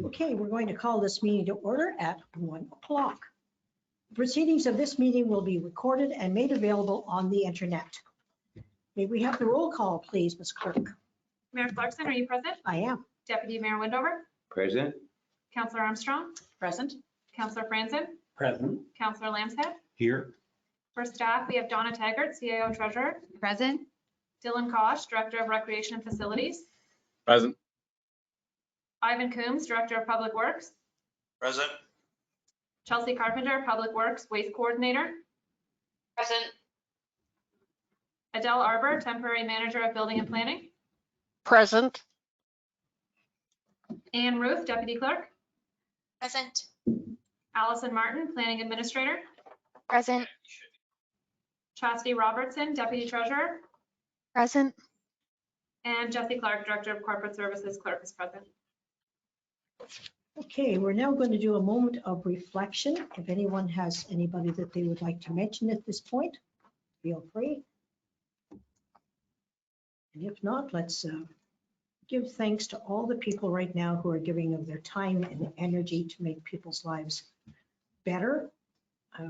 Okay, we're going to call this meeting to order at 1 o'clock. Proceedings of this meeting will be recorded and made available on the internet. May we have the roll call, please, Ms. Clerk? Mayor Clarkson, are you present? I am. Deputy Mayor Windover? Present. Councillor Armstrong? Present. Councillor Franzen? Present. Councillor Lambshead? Here. For staff, we have Donna Taggart, CAO Treasurer. Present. Dylan Kosh, Director of Recreation and Facilities. Present. Ivan Coombs, Director of Public Works. Present. Chelsea Carpenter, Public Works Waste Coordinator. Present. Adele Arbor, Temporary Manager of Building and Planning. Present. Ann Ruth, Deputy Clerk. Present. Allison Martin, Planning Administrator. Present. Chastity Robertson, Deputy Treasurer. Present. And Jesse Clark, Director of Corporate Services. Clerk is present. Okay, we're now going to do a moment of reflection. If anyone has anybody that they would like to mention at this point, feel free. And if not, let's give thanks to all the people right now who are giving of their time and energy to make people's lives better.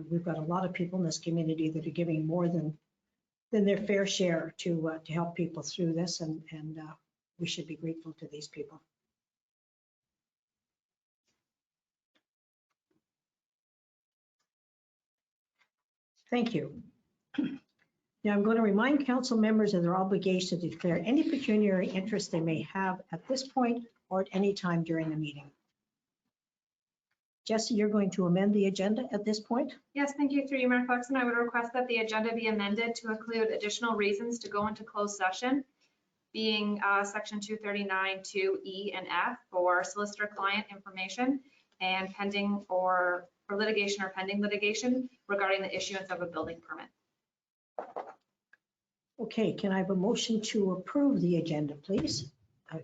We've got a lot of people in this community that are giving more than their fair share to help people through this, and we should be grateful to these people. Thank you. Now I'm going to remind council members of their obligation to declare any pecuniary interest they may have at this point or at any time during the meeting. Jesse, you're going to amend the agenda at this point? Yes, thank you. Through you, Mayor Clarkson, I would request that the agenda be amended to include additional reasons to go into closed session, being section 239, 2E and F for solicitor client information and pending or litigation or pending litigation regarding the issuance of a building permit. Okay, can I have a motion to approve the agenda, please?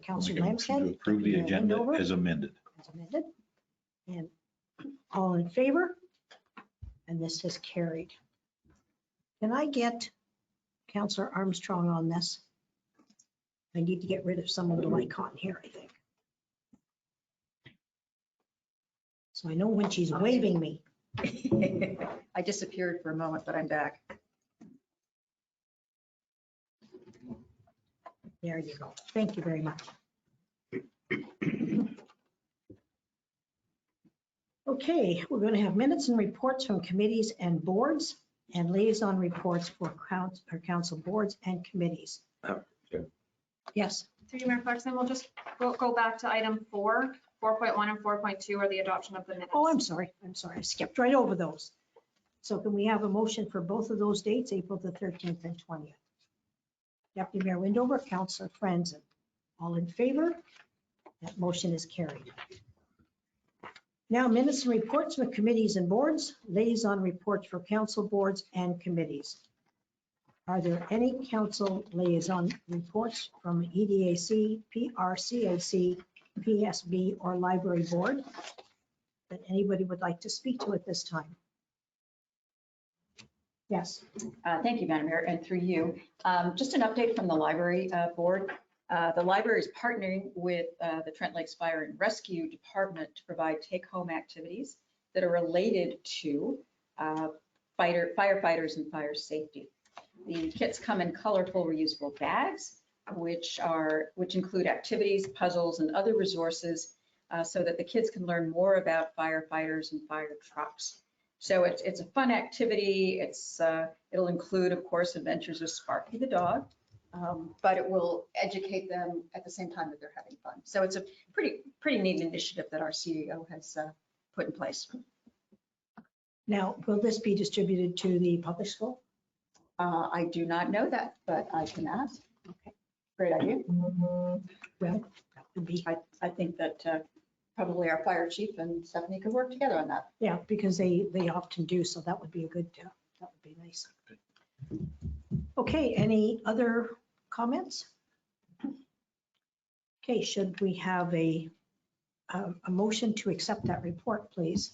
Councilor Lambshead. To approve the agenda as amended. As amended. And all in favor? And this has carried. Can I get Councilor Armstrong on this? I need to get rid of some of the icon here, I think. So I know when she's waving me. I disappeared for a moment, but I'm back. There you go. Thank you very much. Okay, we're going to have minutes and reports from committees and boards and liaison reports for council boards and committees. Sure. Yes. Through you, Mayor Clarkson, we'll just go back to item 4, 4.1 and 4.2 are the adoption of the minutes. Oh, I'm sorry. I skipped right over those. So can we have a motion for both of those dates, April the 13th and 20th? Deputy Mayor Windover, Councilor Franzen. All in favor? That motion is carried. Now minutes and reports from committees and boards, liaison reports for council boards and committees. Are there any council liaison reports from EDAC, PRCAC, PSB, or library board that anybody would like to speak to at this time? Yes. Thank you, Madam Mayor, and through you. Just an update from the library board. The library is partnering with the Trent Lakes Fire and Rescue Department to provide take-home activities that are related to firefighters and fire safety. The kits come in colorful reusable bags, which include activities, puzzles, and other resources so that the kids can learn more about firefighters and fire trucks. So it's a fun activity. It'll include, of course, adventures with Sparky the dog, but it will educate them at the same time that they're having fun. So it's a pretty neat initiative that our CEO has put in place. Now, will this be distributed to the public school? I do not know that, but I can ask. Okay. Great idea. Well, that would be, I think that probably our fire chief and Stephanie could work together on that. yeah, because they often do, so that would be a good, that would be nice. Okay, any other comments? Okay, should we have a motion to accept that report, please?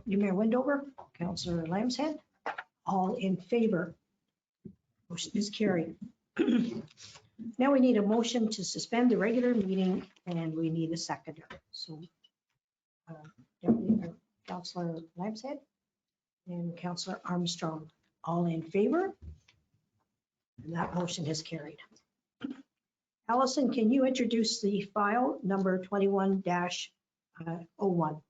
Mayor Windover, Councilor Lambshead, all in favor. Motion is carried. Now we need a motion to suspend the regular meeting and we need a seconder. So Councillor Lambshead and Councillor Armstrong, all in favor? And that motion is carried. Allison, can you introduce the file number 21-01?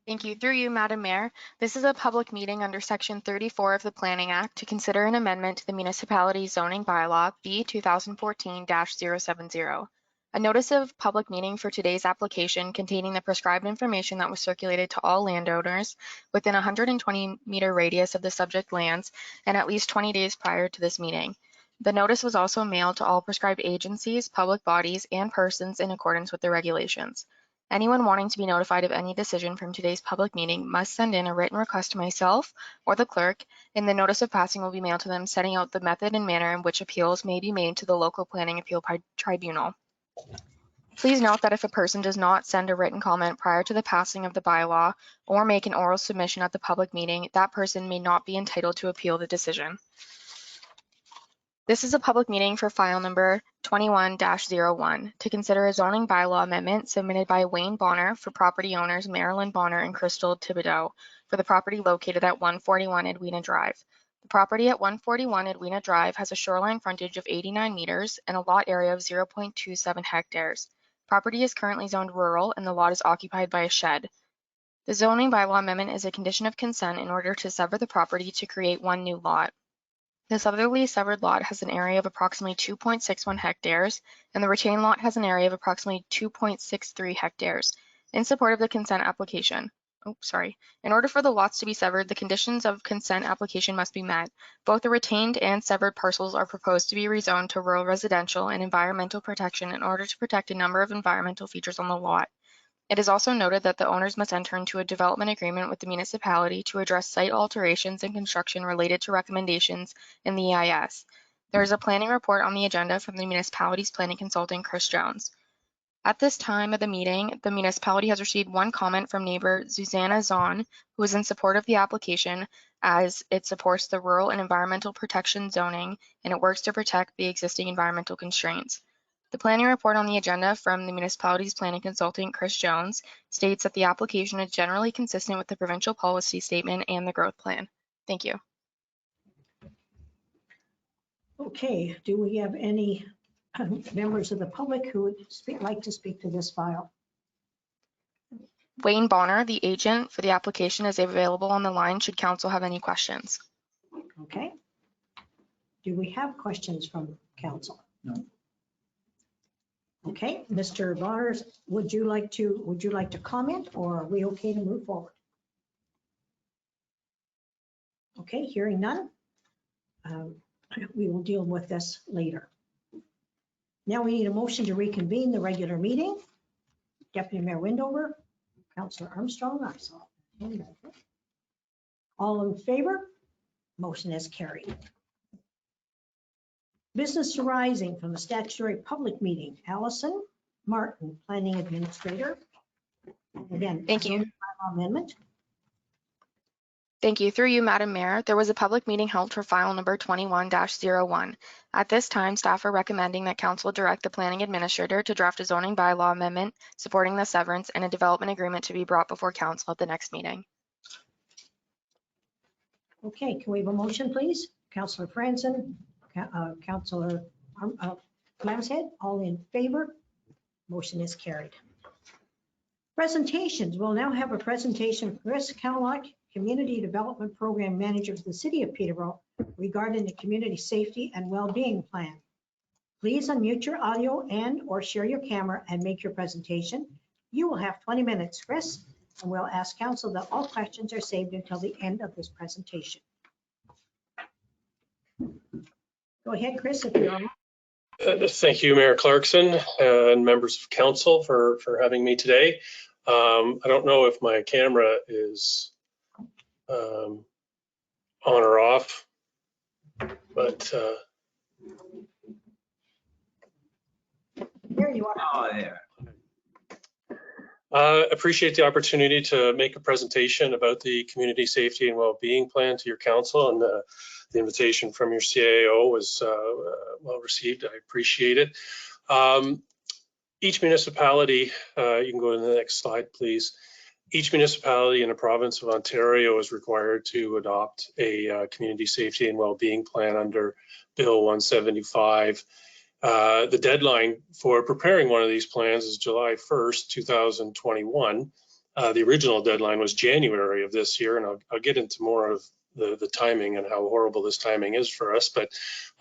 Thank you. Through you, Madam Mayor, this is a public meeting under Section 34 of the Planning Act to consider an amendment to the municipality zoning bylaw B 2014-070. A notice of public meeting for today's application containing the prescribed information that was circulated to all landowners within a 120-meter radius of the subject lands and at least 20 days prior to this meeting. The notice was also mailed to all prescribed agencies, public bodies, and persons in accordance with the regulations. Anyone wanting to be notified of any decision from today's public meeting must send in a written request to myself or the clerk, and the notice of passing will be mailed to them, setting out the method and manner in which appeals may be made to the local planning appeal tribunal. Please note that if a person does not send a written comment prior to the passing of the bylaw or make an oral submission at the public meeting, that person may not be entitled to appeal the decision. This is a public meeting for file number 21-01 to consider a zoning bylaw amendment submitted by Wayne Bonner for property owners Marilyn Bonner and Crystal Thibodeau for the property located at 141 Edwina Drive. The property at 141 Edwina Drive has a shoreline frontage of 89 meters and a lot area of 0.27 hectares. Property is currently zoned rural and the lot is occupied by a shed. The zoning bylaw amendment is a condition of consent in order to sever the property to create one new lot. The southerly severed lot has an area of approximately 2.61 hectares, and the retained lot has an area of approximately 2.63 hectares. In support of the consent application, in order for the lots to be severed, the conditions of consent application must be met. Both the retained and severed parcels are proposed to be rezoned to rural residential and environmental protection in order to protect a number of environmental features on the lot. It is also noted that the owners must enter into a development agreement with the municipality to address site alterations and construction related to recommendations in the EIS. There is a planning report on the agenda from the municipality's planning consultant, Chris Jones. At this time of the meeting, the municipality has received one comment from neighbor Susanna Zahn, who is in support of the application as it supports the rural and environmental protection zoning and it works to protect the existing environmental constraints. The planning report on the agenda from the municipality's planning consultant, Chris Jones, states that the application is generally consistent with the provincial policy statement and the growth plan. Thank you. Okay, do we have any members of the public who would like to speak to this file? Wayne Bonner, the agent for the application, is available on the line should council have any questions. Okay. Do we have questions from council? No. Okay, Mr. Bonner, would you like to comment, or are we okay to move forward? Okay, hearing none. We will deal with this later. Now we need a motion to reconvene the regular meeting. Deputy Mayor Windover, Councillor Armstrong, I saw. All in favor? Motion is carried. Business arising from the statutory public meeting. Allison Martin, Planning Administrator. Again, Thank you. Amendment. Thank you. Through you, Madam Mayor, there was a public meeting held for file number 21-01. At this time, staff are recommending that council direct the planning administrator to draft a zoning bylaw amendment supporting the severance and a development agreement to be brought before council at the next meeting. Okay, can we have a motion, please? Councillor Franzen, Councillor Lambshead, all in favor? Motion is carried. Presentations. We'll now have a presentation from Chris Cowlock, Community Development Program Manager for the City of Peterborough, regarding the Community Safety and Wellbeing Plan. Please unmute your audio and or share your camera and make your presentation. You will have 20 minutes, Chris, and we'll ask council that all questions are saved until the end of this presentation. Go ahead, Chris, if you're on. Thank you, Mayor Clarkson and members of council for having me today. I don't know if my camera is on or off, but There you are. Oh, there. appreciate the opportunity to make a presentation about the Community Safety and Wellbeing Plan to your council and the invitation from your CAO was well received. I appreciate it. Each municipality, you can go to the next slide, please. Each municipality in the province of Ontario is required to adopt a community safety and well-being plan under Bill 175. The deadline for preparing one of these plans is July 1st, 2021. The original deadline was January of this year, and I'll get into more of the timing and how horrible this timing is for us, but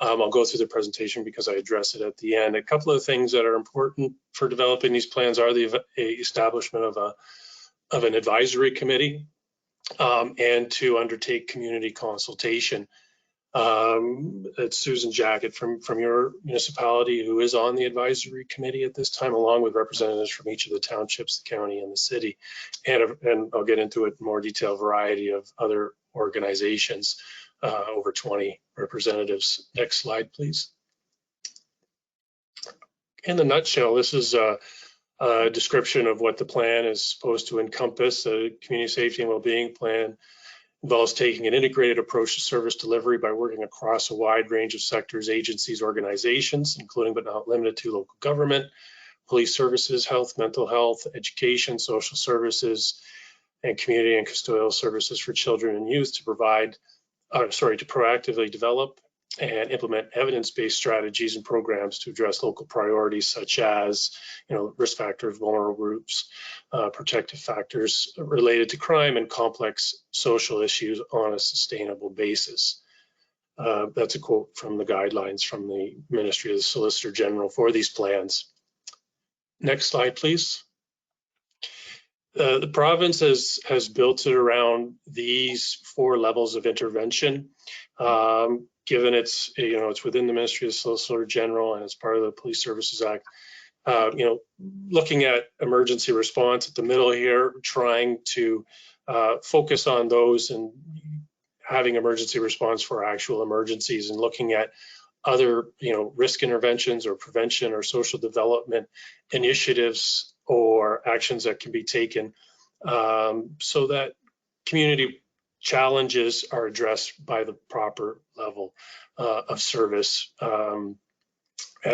I'll go through the presentation because I address it at the end. A couple of things that are important for developing these plans are the establishment of an advisory committee and to undertake community consultation. It's Susan Jackett from your municipality who is on the advisory committee at this time, along with representatives from each of the townships, the county, and the city. And I'll get into it in more detail, variety of other organizations, over 20 representatives. Next slide, please. In a nutshell, this is a description of what the plan is supposed to encompass. A community safety and well-being plan involves taking an integrated approach to service delivery by working across a wide range of sectors, agencies, organizations, including but not limited to local government, police services, health, mental health, education, social services, and community and custodial services for children and youth to proactively develop and implement evidence-based strategies and programs to address local priorities such as, risk factors, vulnerable groups, protective factors related to crime and complex social issues on a sustainable basis. That's a quote from the guidelines from the Ministry of the Solicitor General for these plans. Next slide, please. The province has built it around these 4 levels of intervention. Given it's within the Ministry of the Solicitor General and it's part of the Police Services Act, looking at emergency response at the middle here, trying to focus on those and having emergency response for actual emergencies, and looking at other, risk interventions or prevention or social development initiatives or actions that can be taken so that community challenges are addressed by the proper level of service and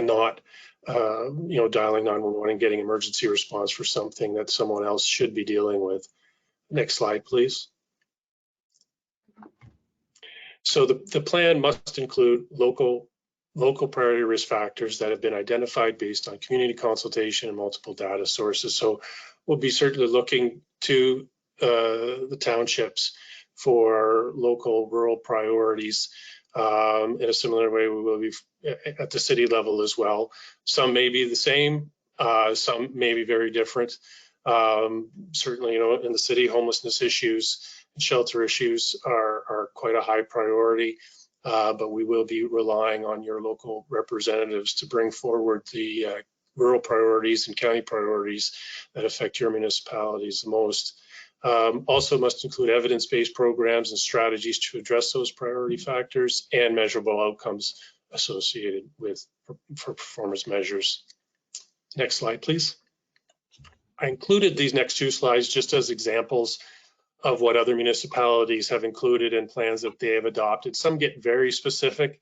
not, dialing 911 and getting emergency response for something that someone else should be dealing with. Next slide, please. So the plan must include local priority risk factors that have been identified based on community consultation and multiple data sources. So we'll be certainly looking to the townships for local rural priorities. In a similar way, we will be at the city level as well. Some may be the same, some may be very different. Certainly, in the city, homelessness issues and shelter issues are quite a high priority, but we will be relying on your local representatives to bring forward the rural priorities and county priorities that affect your municipalities the most. Also must include evidence-based programs and strategies to address those priority factors and measurable outcomes associated with for performance measures. Next slide, please. I included these next 2 slides just as examples of what other municipalities have included in plans that they have adopted. Some get very specific,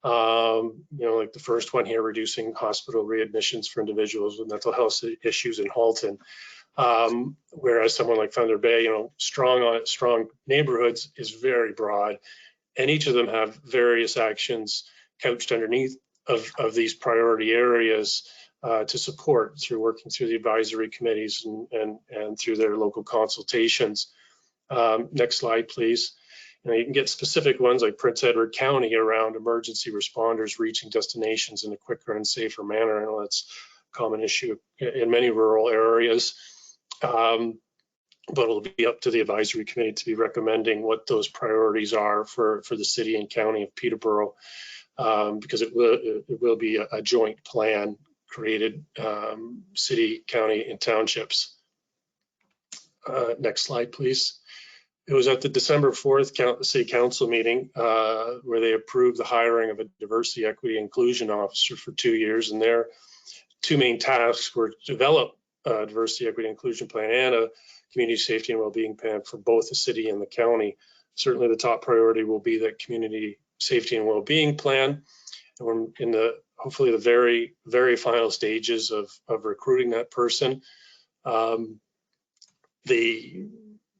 like the first one here, reducing hospital readmissions for individuals with mental health issues in Halton. Whereas someone like Thunder Bay, strong neighborhoods is very broad, and each of them have various actions couched underneath of these priority areas to support through working through the advisory committees and through their local consultations. Next slide, please. You can get specific ones like Prince Edward County around emergency responders reaching destinations in a quicker and safer manner. I know that's a common issue in many rural areas. But it'll be up to the advisory committee to be recommending what those priorities are for the city and county of Peterborough, because it will be a joint plan created, city, county, and townships. Next slide, please. It was at the December 4th City Council meeting where they approved the hiring of a diversity, equity, inclusion officer for 2 years, and their 2 main tasks were to develop a diversity, equity, inclusion plan and a community safety and well-being plan for both the city and the county. Certainly the top priority will be that community Safety and Wellbeing Plan. And we're in the, hopefully the very, very final stages of recruiting that person. The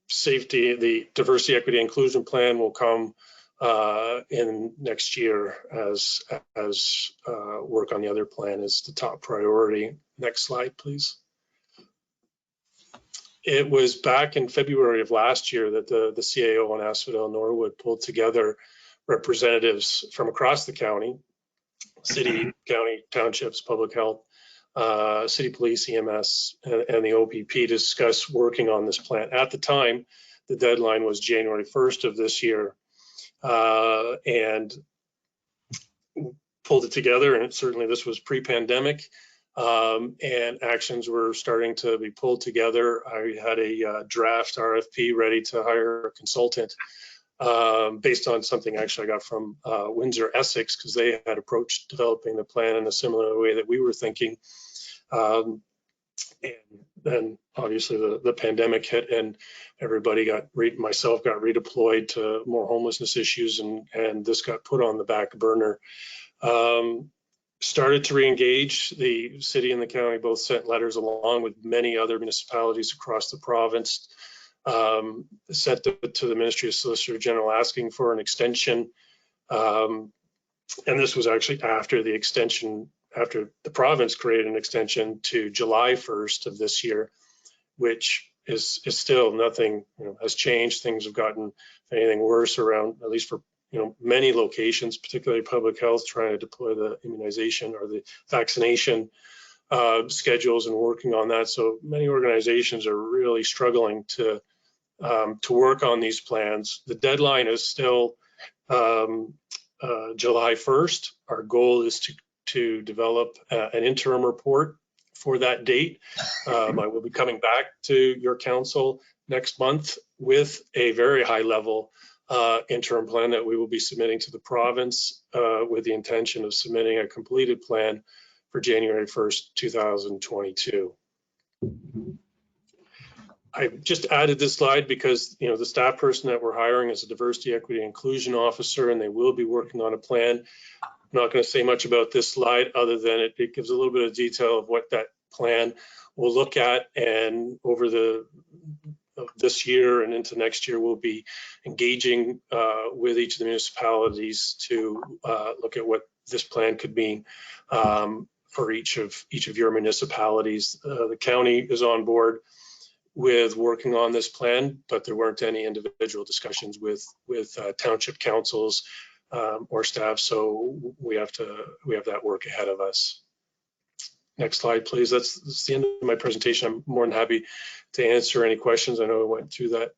Diversity, Equity, Inclusion Plan will come in next year as work on the other plan is the top priority. Next slide, please. It was back in February of last year that the CAO and Asphodel Norwood pulled together representatives from across the county, city, county, townships, public health, city police, EMS, and the OPP to discuss working on this plan. At the time, the deadline was January 1st of this year, and pulled it together. And certainly this was pre-pandemic, and actions were starting to be pulled together. I had a draft RFP ready to hire a consultant based on something actually I got from Windsor, Essex, because they had approached developing the plan in a similar way that we were thinking. And then obviously the pandemic hit and everybody myself got redeployed to more homelessness issues, and this got put on the back burner. Started to re-engage. The city and the county both sent letters along with many other municipalities across the province, sent it to the Ministry of Solicitor General asking for an extension. And this was actually after the extension, after the province created an extension to July 1st of this year, which is still nothing, has changed. Things have gotten, if anything, worse around, at least for many locations, particularly public health, trying to deploy the immunization or the vaccination schedules and working on that. So many organizations are really struggling to work on these plans. The deadline is still July 1st. Our goal is to develop an interim report for that date. I will be coming back to your council next month with a very high level interim plan that we will be submitting to the province with the intention of submitting a completed plan for January 1st, 2022. I just added this slide because the staff person that we're hiring is a diversity, equity, and inclusion officer, and they will be working on a plan. I'm not going to say much about this slide other than it gives a little bit of detail of what that plan will look at, and over this year and into next year, we'll be engaging with each of the municipalities to look at what this plan could mean for each of your municipalities. The county is on board with working on this plan, but there weren't any individual discussions with township councils or staff, so we have that work ahead of us. Next slide, please. That's the end of my presentation. I'm more than happy to answer any questions. I know I went through that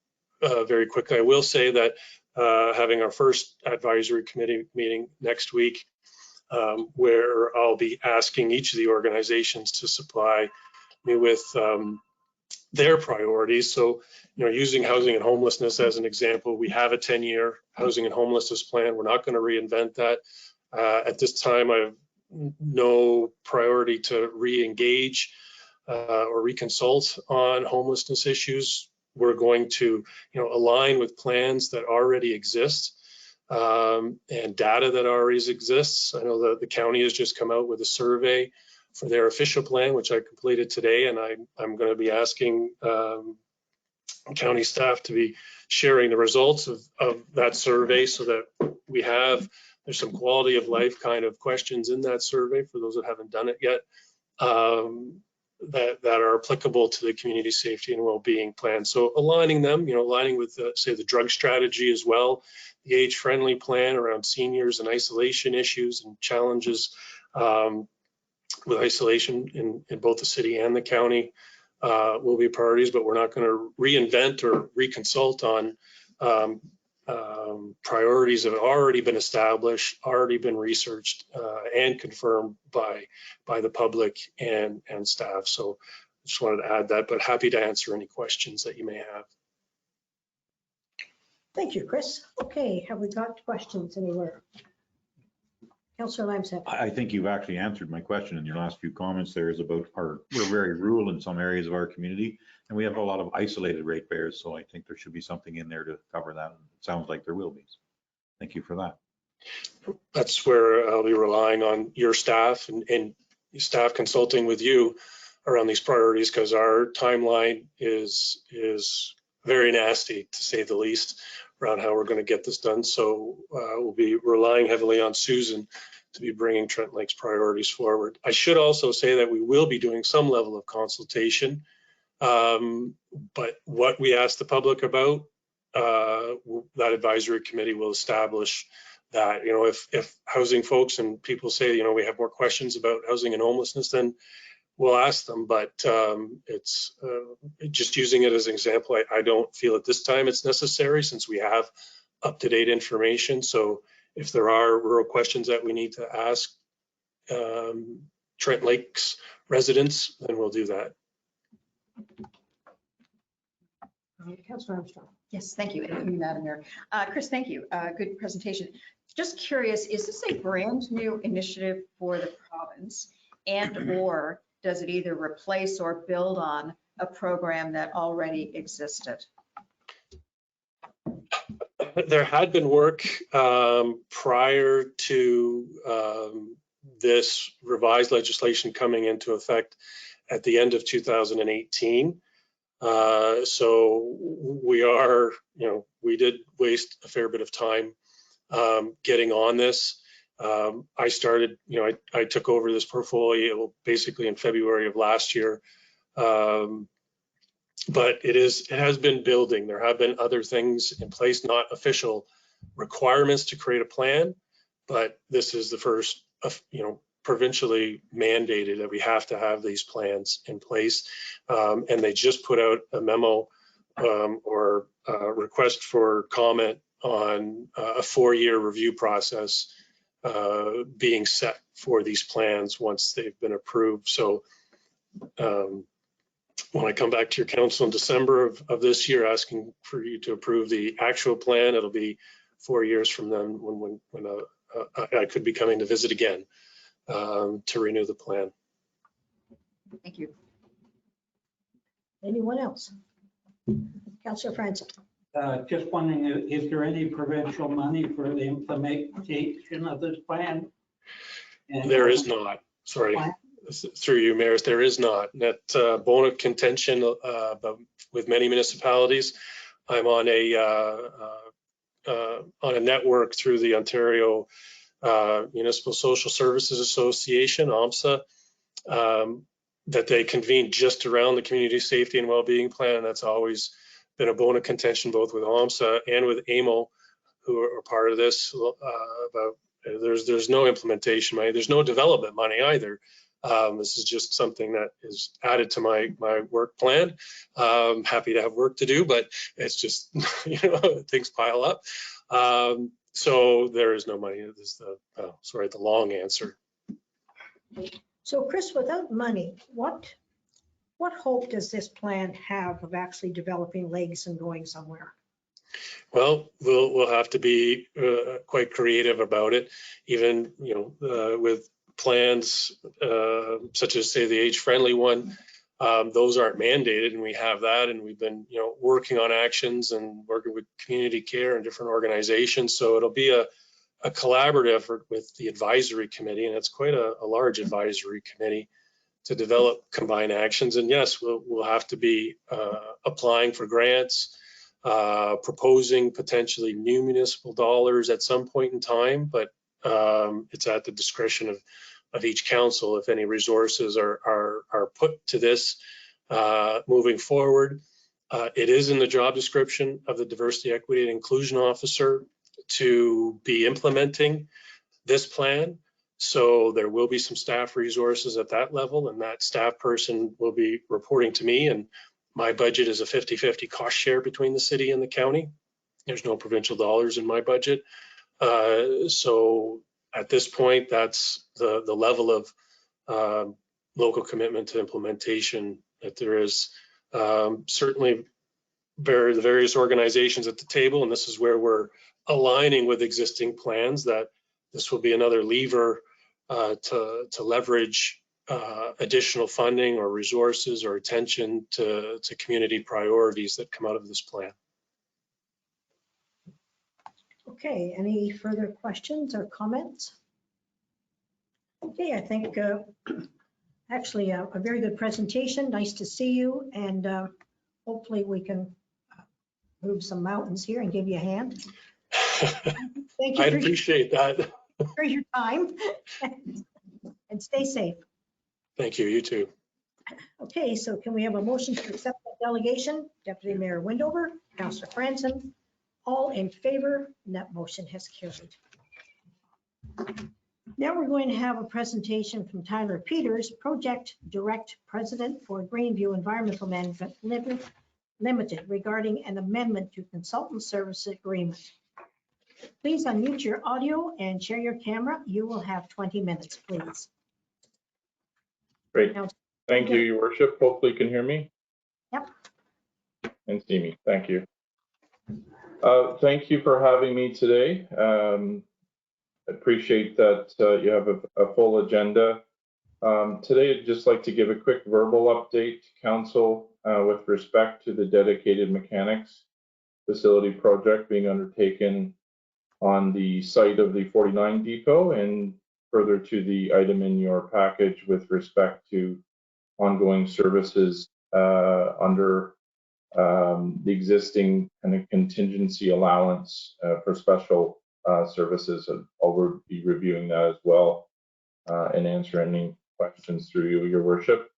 very quickly. I will say that having our first advisory committee meeting next week, where I'll be asking each of the organizations to supply me with their priorities. So, using housing and homelessness as an example, we have a 10-year housing and homelessness plan. We're not going to reinvent that. At this time, I have no priority to re-engage or reconsult on homelessness issues. We're going to, align with plans that already exist and data that already exists. I know that the county has just come out with a survey for their official plan, which I completed today, and I'm going to be asking county staff to be sharing the results of that survey so that there's some quality of life kind of questions in that survey for those that haven't done it yet, that are applicable to the community safety and well-being plan. So aligning them, aligning with say the drug strategy as well, the age-friendly plan around seniors and isolation issues and challenges with isolation in both the city and the county will be priorities, but we're not going to reinvent or reconsult on priorities that have already been established, already been researched and confirmed by the public and staff. So I just wanted to add that, but happy to answer any questions that you may have. Thank you, Chris. Okay, have we got questions anywhere? Councillor Lamson. I think you've actually answered my question in your last few comments. There is about we're very rural in some areas of our community, and we have a lot of isolated ratepayers. So I think there should be something in there to cover that. It sounds like there will be. Thank you for that. That's where I'll be relying on your staff and staff consulting with you around these priorities, because our timeline is very nasty, to say the least, around how we're going to get this done. So we'll be relying heavily on Susan to be bringing Trent Lake's priorities forward. I should also say that we will be doing some level of consultation, but what we ask the public about, that advisory committee will establish that. You know, if housing folks and people say, you know, we have more questions about housing and homelessness, then we'll ask them. But it's just using it as an example. I don't feel at this time it's necessary, since we have up-to-date information. So if there are rural questions that we need to ask Trent Lakes residents, then we'll do that. Councilor Armstrong. Yes, thank you. Thank you, Madam Mayor. Chris, thank you. Good presentation. Just curious, is this a brand new initiative for the province, and or does it either replace or build on a program that already existed? There had been work prior to this revised legislation coming into effect at the end of 2018. So we are, you know, we did waste a fair bit of time getting on this. I started, you know, I took over this portfolio basically in February of last year. But it has been building. There have been other things in place, not official requirements to create a plan, but this is the first, you know, provincially mandated that we have to have these plans in place. And they just put out a memo or a request for comment on a 4-year review process being set for these plans once they've been approved. So when I come back to your council in December of this year, asking for you to approve the actual plan, it'll be 4 years from then when I could be coming to visit again to renew the plan. Thank you. Anyone else? Councilor Francis. Just wondering, is there any provincial money for the implementation of this plan? And There is not, sorry, through you, Mayor, there is not. That bone of contention with many municipalities. I'm on a network through the Ontario Municipal Social Services Association, OMSA, that they convened just around the Community Safety and Wellbeing Plan. That's always been a bone of contention, both with OMSA and with AMO, who are part of this. About there's no implementation money, there's no development money either. This is just something that is added to my work plan. Happy to have work to do, but it's just, you know, things pile up. So there is no money. This is the long answer. So Chris, without money, what hope does this plan have of actually developing legs and going somewhere? Well, we'll have to be quite creative about it. Even, you know, with plans such as, say, the age-friendly one, those aren't mandated, and we have that, and we've been, you know, working on actions and working with community care and different organizations. So it'll be a collaborative effort with the advisory committee, and it's quite a large advisory committee to develop combined actions. And yes, we'll have to be applying for grants, proposing potentially new municipal dollars at some point in time, but it's at the discretion of each council if any resources are put to this moving forward. It is in the job description of the Diversity, Equity, and Inclusion Officer to be implementing this plan. So there will be some staff resources at that level, and that staff person will be reporting to me, and my budget is a 50-50 cost share between the city and the county. There's no provincial dollars in my budget. So at this point, that's the level of local commitment to implementation that there is. Certainly the various organizations at the table, and this is where we're aligning with existing plans, that this will be another lever to leverage additional funding or resources or attention to community priorities that come out of this plan. Okay. Okay, any further questions or comments? Okay, I think actually a very good presentation. Nice to see you, and hopefully we can move some mountains here and give you a hand. Thank you I'd appreciate that. for your time and stay safe. Thank you, you too. Okay, so can we have a motion to accept that delegation? Deputy Mayor Windover, Councillor Franzen, all in favor, and that motion has carried. Now we're going to have a presentation from Tyler Peters, Project Direct President for Greenview Environmental Management Limited, regarding an amendment to consultant service agreement. Please unmute your audio and share your camera. You will have 20 minutes, please. Great. Now, Thank you, Your Worship. Hopefully you can hear me. Yep. And see me. Thank you. Thank you for having me today. I appreciate that you have a full agenda. Today, I'd just like to give a quick verbal update to Council with respect to the dedicated mechanics facility project being undertaken on the site of the 49 depot, and further to the item in your package with respect to ongoing services under the existing kind of contingency allowance for special services. And I'll be reviewing that as well and answer any questions through you, Your Worship.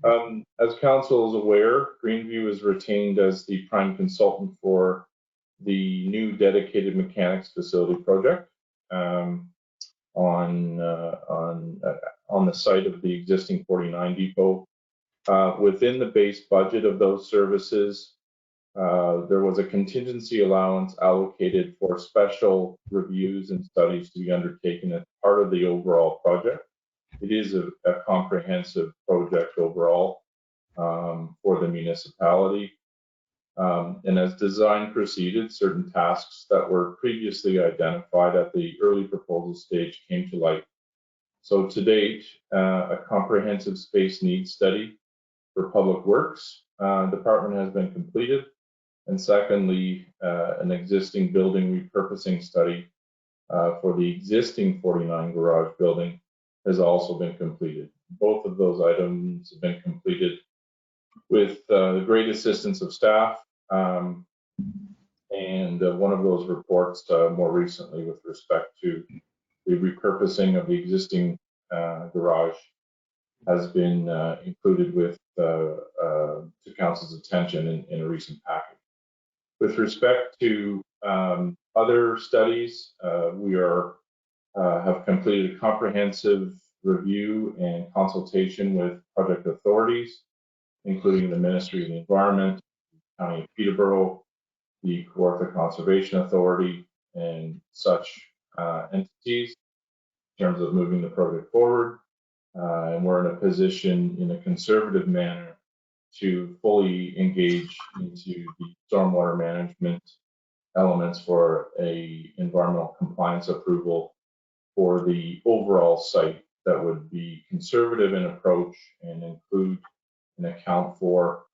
As Council is aware, Greenview is retained as the prime consultant for the new dedicated mechanics facility project on the site of the existing 49 depot. Within the base budget of those services, there was a contingency allowance allocated for special reviews and studies to be undertaken as part of the overall project. It is a comprehensive project overall for the municipality. And as design proceeded, certain tasks that were previously identified at the early proposal stage came to light. So to date, a comprehensive space needs study for Public Works Department has been completed. And secondly, an existing building repurposing study for the existing 49 garage building has also been completed. Both of those items have been completed with the great assistance of staff. And one of those reports more recently with respect to the repurposing of the existing garage has been included with to Council's attention in a recent package. With respect to other studies, we have completed a comprehensive review and consultation with project authorities, including the Ministry of the Environment, the County of Peterborough, the Kawartha Conservation Authority, and such entities in terms of moving the project forward. And we're in a position in a conservative manner to fully engage into the stormwater management elements for a environmental compliance approval for the overall site that would be conservative in approach and include and account for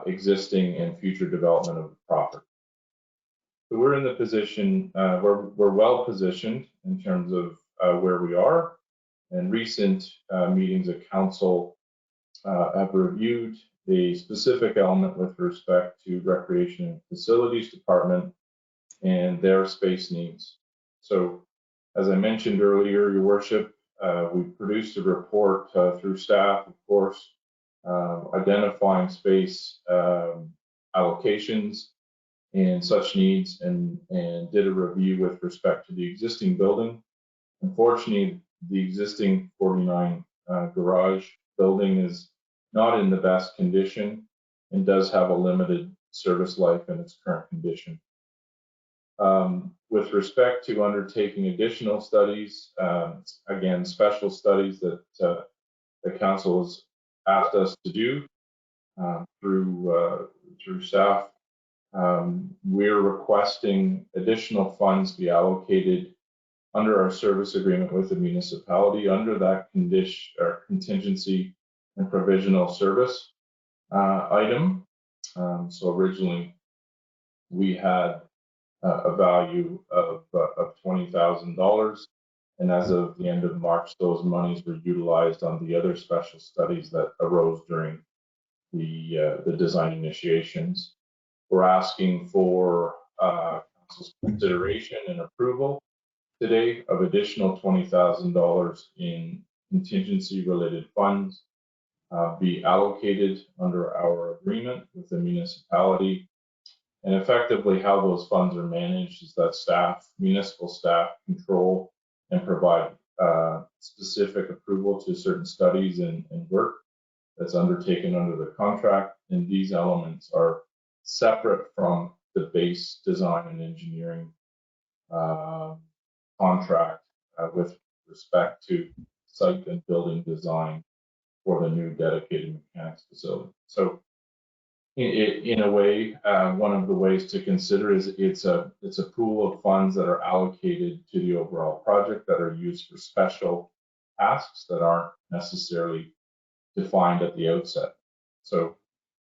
existing and future development of the property. So we're in the position, we're well positioned in terms of where we are, and recent meetings of Council have reviewed the specific element with respect to Recreation and Facilities Department and their space needs. So as I mentioned earlier, Your Worship, we produced a report through staff, of course, identifying space allocations and such needs, and did a review with respect to the existing building. Unfortunately, the existing 49 garage building is not in the best condition and does have a limited service life in its current condition. With respect to undertaking additional studies, again, special studies that the Council has asked us to do through staff, we're requesting additional funds be allocated under our service agreement with the municipality under that condition or contingency and provisional service item. So originally we had a value of $20,000. And as of the end of March, those monies were utilized on the other special studies that arose during the design initiations. We're asking for council's consideration and approval today of additional $20,000 in contingency-related funds be allocated under our agreement with the municipality. And effectively how those funds are managed is that staff, municipal staff, control and provide specific approval to certain studies and work that's undertaken under the contract. And these elements are separate from the base design and engineering contract with respect to site and building design for the new dedicated mechanics facility. So in a way, one of the ways to consider is it's a pool of funds that are allocated to the overall project that are used for special tasks that aren't necessarily defined at the outset. So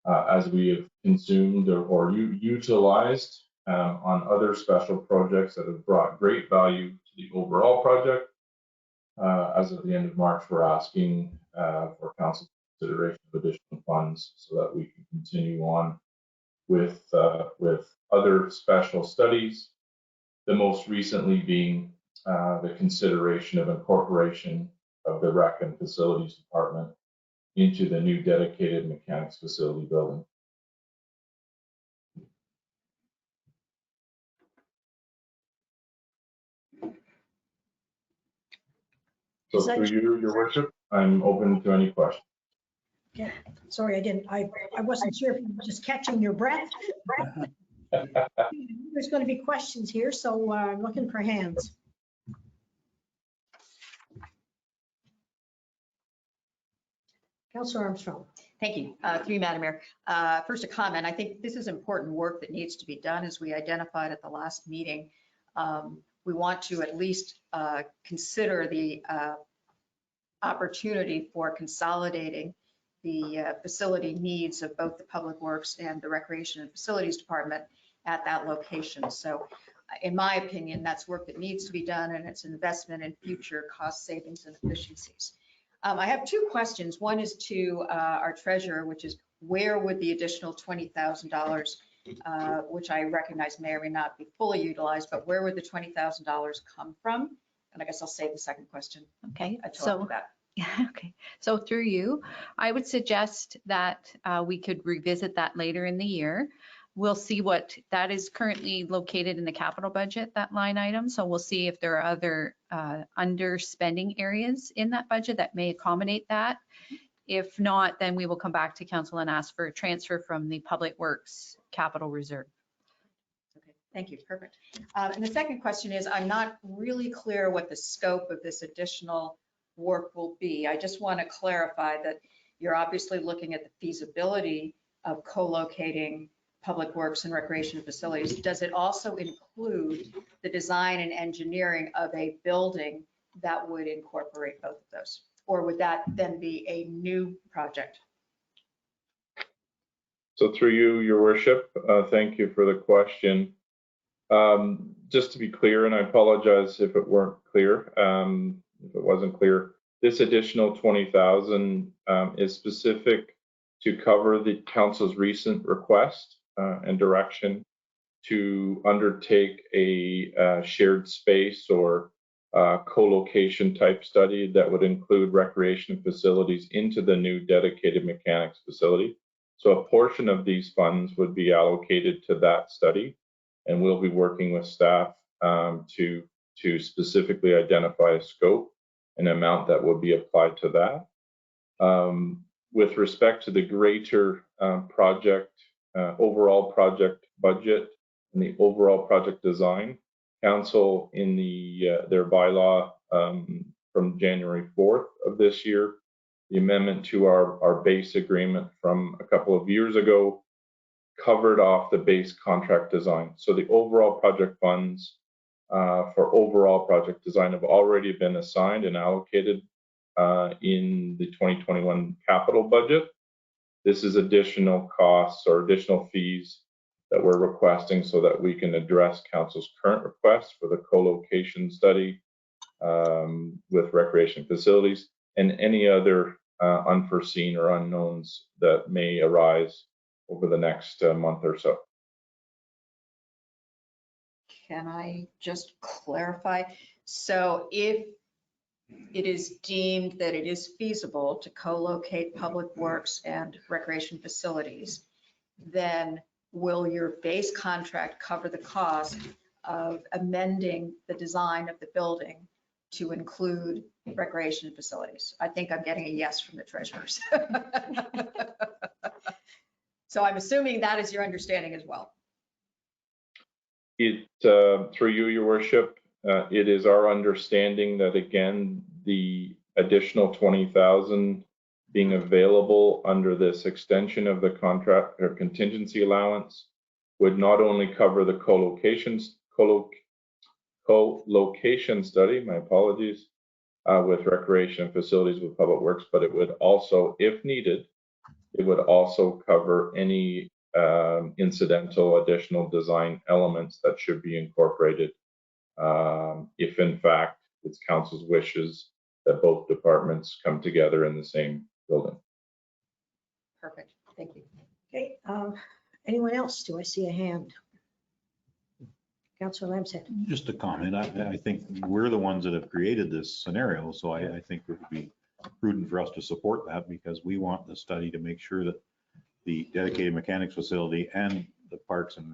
as we have consumed or utilized on other special projects that have brought great value to the overall project, as of the end of March, we're asking for council consideration of additional funds so that we can continue on with other special studies. The most recently being the consideration of incorporation of the Rec and Facilities Department into the new dedicated mechanics facility building. So through you, your worship, I'm open to any questions. Okay, sorry, I wasn't sure if you were just catching your breath. There's going to be questions here, so I'm looking for hands. Councillor Armstrong. Thank you. Through you, Madam Mayor. First, a comment. I think this is important work that needs to be done, as we identified at the last meeting. We want to at least consider the opportunity for consolidating the facility needs of both the Public Works and the Recreation and Facilities Department at that location. So in my opinion, that's work that needs to be done, and it's an investment in future cost savings and efficiencies. I have two questions. One is to our treasurer, which is where would the additional $20,000, which I recognize may or may not be fully utilized, but where would the $20,000 come from? And I guess I'll save the second question. Okay, So that. okay. So through you, I would suggest that we could revisit that later in the year. We'll see what that is currently located in the capital budget, that line item. So we'll see if there are other underspending areas in that budget that may accommodate that. If not, then we will come back to council and ask for a transfer from the Public Works Capital Reserve. Okay, thank you. Perfect. And the second question is, I'm not really clear what the scope of this additional work will be. I just want to clarify that you're obviously looking at the feasibility of co-locating Public Works and Recreation Facilities. Does it also include the design and engineering of a building that would incorporate both of those? Or would that then be a new project? So through you, your worship, thank you for the question. Just to be clear, and I apologize if it weren't clear, if it wasn't clear, this additional 20,000 is specific to cover the council's recent request and direction to undertake a shared space or co-location type study that would include recreation facilities into the new dedicated mechanics facility. So a portion of these funds would be allocated to that study, and we'll be working with staff to specifically identify a scope and amount that will be applied to that. With respect to the greater project, overall project budget and the overall project design, council in their bylaw from January 4th of this year, the amendment to our base agreement from a couple of years ago covered off the base contract design. So the overall project funds for overall project design have already been assigned and allocated in the 2021 capital budget. This is additional costs or additional fees that we're requesting so that we can address council's current request for the co-location study with recreation facilities and any other unforeseen or unknowns that may arise over the next month or so. Can I just clarify? So if it is deemed that it is feasible to co-locate public works and recreation facilities, then will your base contract cover the cost of amending the design of the building to include recreation facilities? I think I'm getting a yes from the treasurers. So I'm assuming that is your understanding as well. It, through you, your worship, it is our understanding that, again, the additional 20,000 being available under this extension of the contract or contingency allowance would not only cover the co-location study, my apologies, with recreation facilities with public works, but it would also, if needed, it would also cover any incidental additional design elements that should be incorporated if in fact it's council's wishes that both departments come together in the same building. Perfect, thank you. Okay, anyone else? Do I see a hand? Councillor Lambshead. Just a comment. I think we're the ones that have created this scenario, so I think it would be prudent for us to support that because we want the study to make sure that the dedicated mechanics facility and the parks and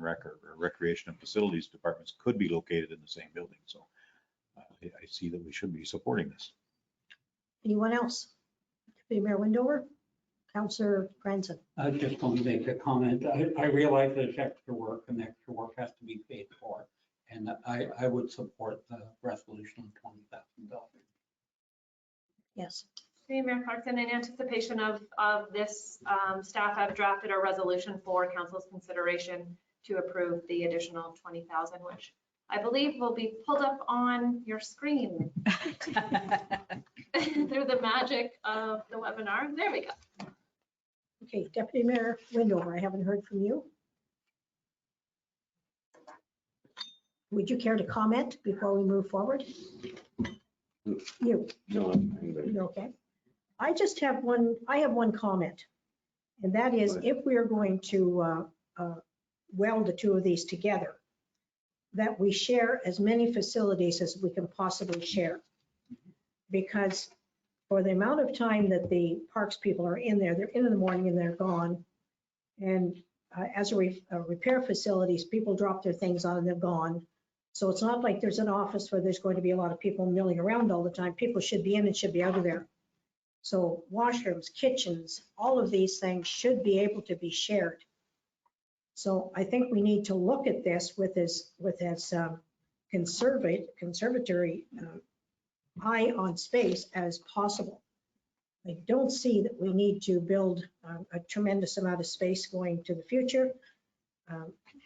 recreation and facilities departments could be located in the same building. So I see that we should be supporting this. Anyone else? Deputy Mayor Windover, Councillor Franzen. I just want to make a comment. I realize there's extra work and extra work has to be paid for. And I would support the resolution of $20,000. Yes. Okay, Mayor Clarkson, in anticipation of this, staff have drafted a resolution for council's consideration to approve the additional 20,000, which I believe will be pulled up on your screen through the magic of the webinar. There we go. Okay, Deputy Mayor Windover, I haven't heard from you. Would you care to comment before we move forward? You? No, You're okay. I just have one, I have one comment. And that is if we are going to weld the two of these together, that we share as many facilities as we can possibly share. Because for the amount of time that the parks people are in there, they're in the morning and they're gone. And as a repair facilities, people drop their things on and they're gone. So it's not like there's an office where there's going to be a lot of people milling around all the time. People should be in and should be out of there. So washrooms, kitchens, all of these things should be able to be shared. So I think we need to look at this with as conservatory eye on space as possible. I don't see that we need to build a tremendous amount of space going to the future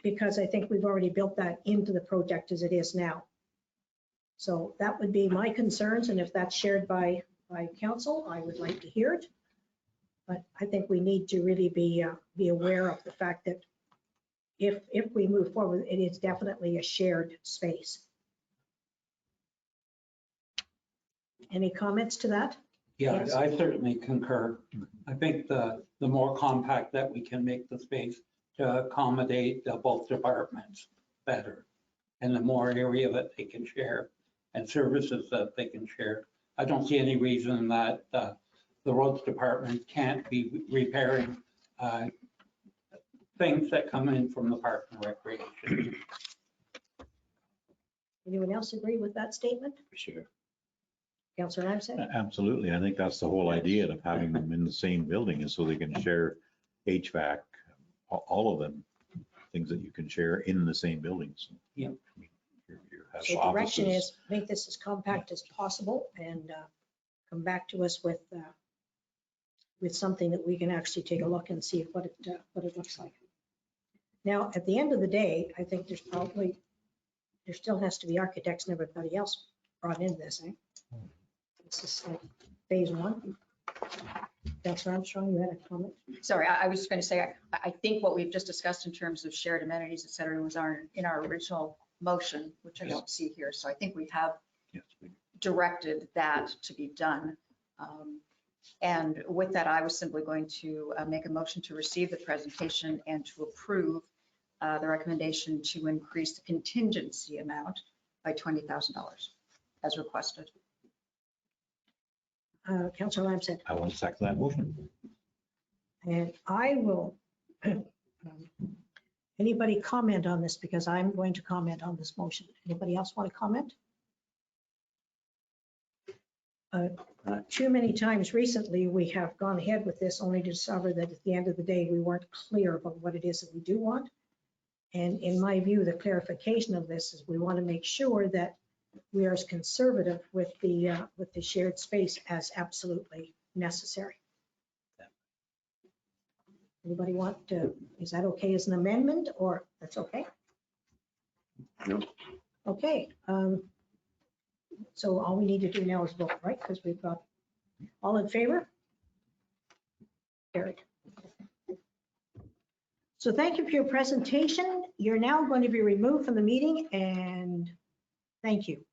because I think we've already built that into the project as it is now. So that would be my concerns, and if that's shared by council, I would like to hear it. But I think we need to really be aware of the fact that if we move forward, it is definitely a shared space. Any comments to that? Yeah, Yes. I certainly concur. I think the more compact that we can make the space to accommodate both departments better, and the more area that they can share and services that they can share. I don't see any reason that the roads department can't be repairing things that come in from the park and recreation. Anyone else agree with that statement? For sure. Councillor Lamson? Absolutely. I think that's the whole idea of having them in the same building is so they can share HVAC, all of them, things that you can share in the same buildings. Yeah. You have So direction offices. is make this as compact as possible and come back to us with something that we can actually take a look and see what it looks like. Now, at the end of the day, I think there still has to be architects and everybody else brought in this. This is like phase one. Councillor Armstrong, you had a comment? Sorry, I was just going to say, I think what we've just discussed in terms of shared amenities, et cetera, was in our original motion, which I don't see here. So I think we have Yes, we- directed that to be done. And with that, I was simply going to make a motion to receive the presentation and to approve the recommendation to increase the contingency amount by $20,000 as requested. Councillor Lamson, I will second that motion. and I will, anybody comment on this, because I'm going to comment on this motion. Anybody else want to comment? Too many times recently, we have gone ahead with this only to discover that at the end of the day, we weren't clear about what it is that we do want. And in my view, the clarification of this is we want to make sure that we are as conservative with the shared space as absolutely necessary. Anybody want to, is that okay as an amendment, or that's okay? No. Okay. So all we need to do now is vote, right? Because we've got all in favor? Carried. So thank you for your presentation. You're now going to be removed from the meeting, and thank you.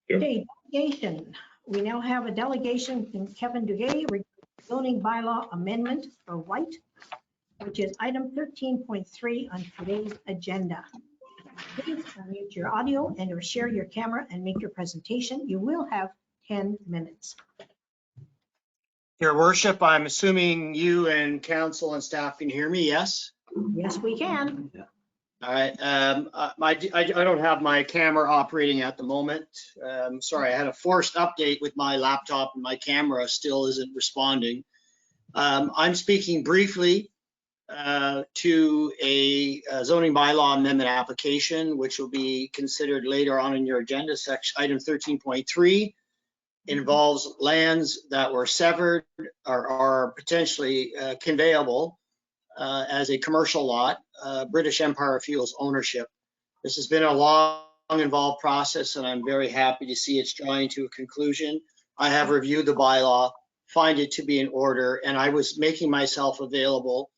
Yeah. Okay, delegation. We now have a delegation from Kevin Duguay, zoning bylaw amendment for White, which is item 13.3 on today's agenda. Please unmute your audio and or share your camera and make your presentation. You will have 10 minutes. Your worship, I'm assuming you and council and staff can hear me, yes? Yes, we can. All right, I don't have my camera operating at the moment. Sorry, I had a forced update with my laptop and my camera still isn't responding. I'm speaking briefly to a zoning bylaw amendment application, which will be considered later on in your agenda. Section item 13.3 involves lands that were severed or are potentially conveyable as a commercial lot, British Empire Fuels ownership. This has been a long, involved process, and I'm very happy to see it's drawing to a conclusion. I have reviewed the bylaw, find it to be in order, and I was making myself available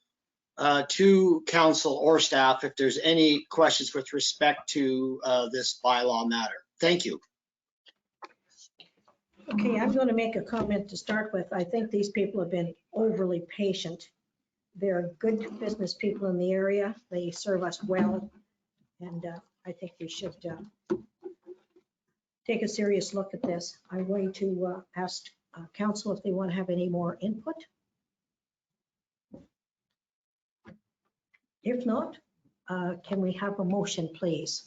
to council or staff if there's any questions with respect to this bylaw matter. Thank you. Okay, I'm going to make a comment to start with. I think these people have been overly patient. They're good business people in the area. They serve us well. And I think we should take a serious look at this. I'm going to ask council if they want to have any more input. If not, can we have a motion, please?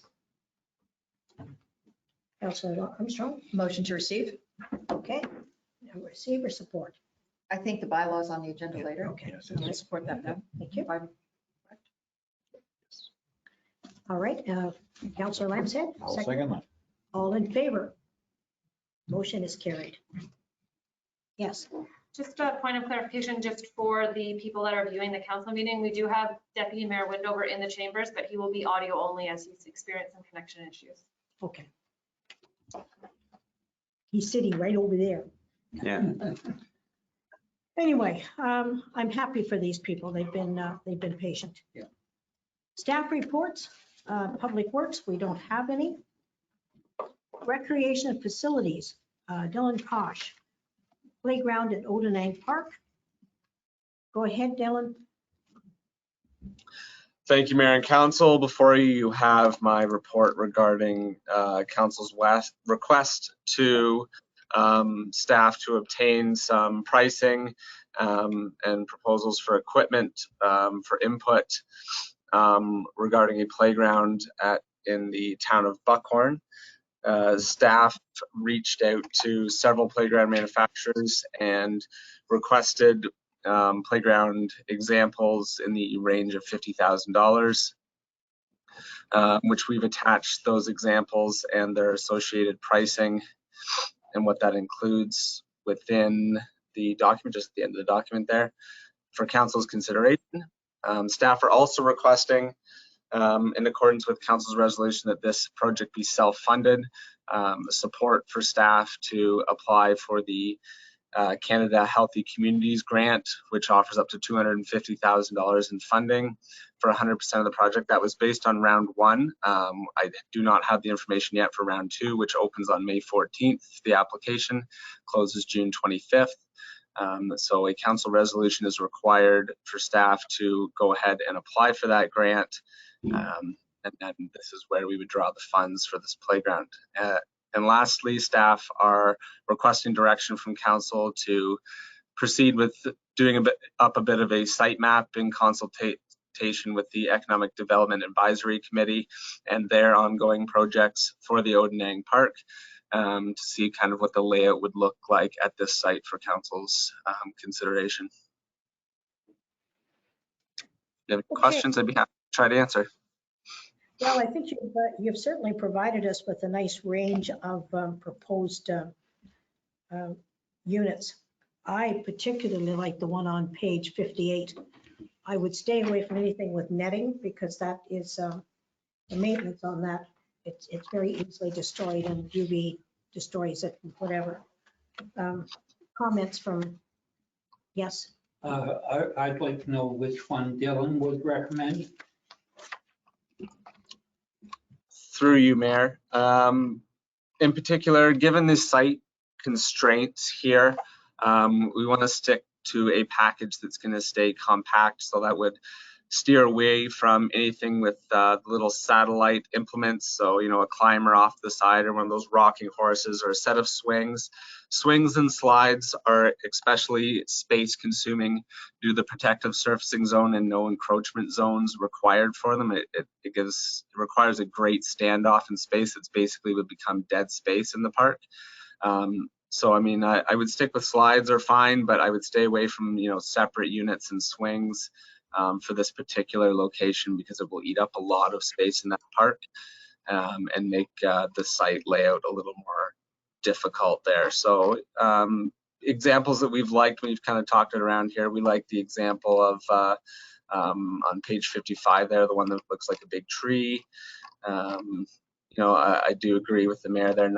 Councilor Armstrong? Motion to receive. Okay. Now receive or support? I think the bylaw is on the agenda later. Okay. Yes, I support that then. Thank you. I'm- All right, Councilor Lambshead? I'll second that. All in favor? Motion is carried. Yes, Just a point of clarification, just for the people that are viewing the council meeting, we do have Deputy Mayor Windover in the chambers, but he will be audio only as he's experienced some connection issues. okay. He's sitting right over there. Yeah. Anyway, I'm happy for these people. They've been patient. Yeah. Staff reports, Public Works, we don't have any. Recreation facilities, Dylan Kosh. Playground at Odenang Park. Go ahead, Dylan. Thank you, Mayor and Council. Before you have my report regarding Council's request to staff to obtain some pricing and proposals for equipment for input regarding a playground in the town of Buckhorn. Staff reached out to several playground manufacturers and requested playground examples in the range of $50,000, which we've attached those examples and their associated pricing and what that includes within the document, just at the end of the document there, for council's consideration. Staff are also requesting, in accordance with council's resolution, that this project be self-funded, support for staff to apply for the Canada Healthy Communities Grant, which offers up to $250,000 in funding for 100% of the project. That was based on round 1. I do not have the information yet for round 2, which opens on May 14th. The application closes June 25th. So a council resolution is required for staff to go ahead and apply for that grant. And then this is where we would draw the funds for this playground. And lastly, staff are requesting direction from council to proceed with doing a bit of a site map in consultation with the Economic Development Advisory Committee and their ongoing projects for the Odenang Park, to see kind of what the layout would look like at this site for council's consideration. If you have questions, I'd be happy to try to answer. Well, I think you've certainly provided us with a nice range of proposed units. I particularly like the one on page 58. I would stay away from anything with netting because that is the maintenance on that. It's very easily destroyed and UV destroys it and whatever. Comments from, yes? I'd like to know which one Dylan would recommend. Through you, Mayor. In particular, given the site constraints here, we want to stick to a package that's going to stay compact, so that would steer away from anything with little satellite implements. So, you know, a climber off the side or one of those rocking horses or a set of swings. Swings and slides are especially space consuming due to the protective surfacing zone and no encroachment zones required for them. It requires a great standoff in space. It's basically would become dead space in the park. So, I mean, I would stick with slides are fine, but I would stay away from, you know, separate units and swings for this particular location because it will eat up a lot of space in that park and make the site layout a little more difficult there. So examples that we've liked, we've kind of talked it around here. We like the example of on page 55 there, the one that looks like a big tree. You know, I do agree with the mayor there.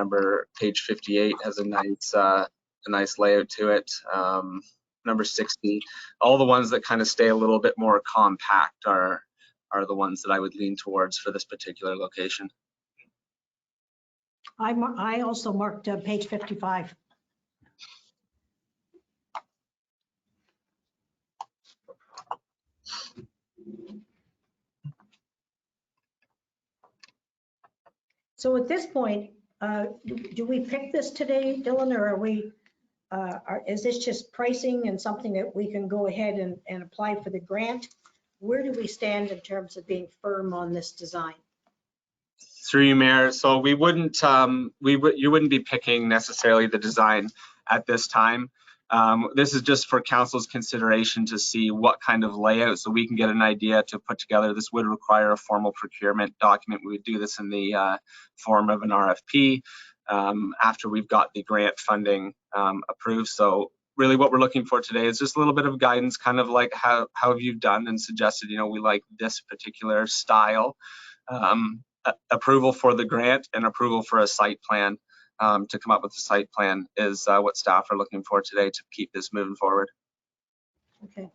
Page 58 has a nice layout to it. Number 60, all the ones that kind of stay a little bit more compact are the ones that I would lean towards for this particular location. I also marked page 55. So at this point, do we pick this today, Dylan, or are we, is this just pricing and something that we can go ahead and apply for the grant? Where do we stand in terms of being firm on this design? Through you, Mayor. So we wouldn't, you wouldn't be picking necessarily the design at this time. This is just for council's consideration to see what kind of layout, so we can get an idea to put together. This would require a formal procurement document. We would do this in the form of an RFP after we've got the grant funding approved. So really what we're looking for today is just a little bit of guidance, kind of like how have you done and suggested, you know, we like this particular style. Approval for the grant and approval for a site plan to come up with a site plan is what staff are looking for today to keep this moving forward. Okay,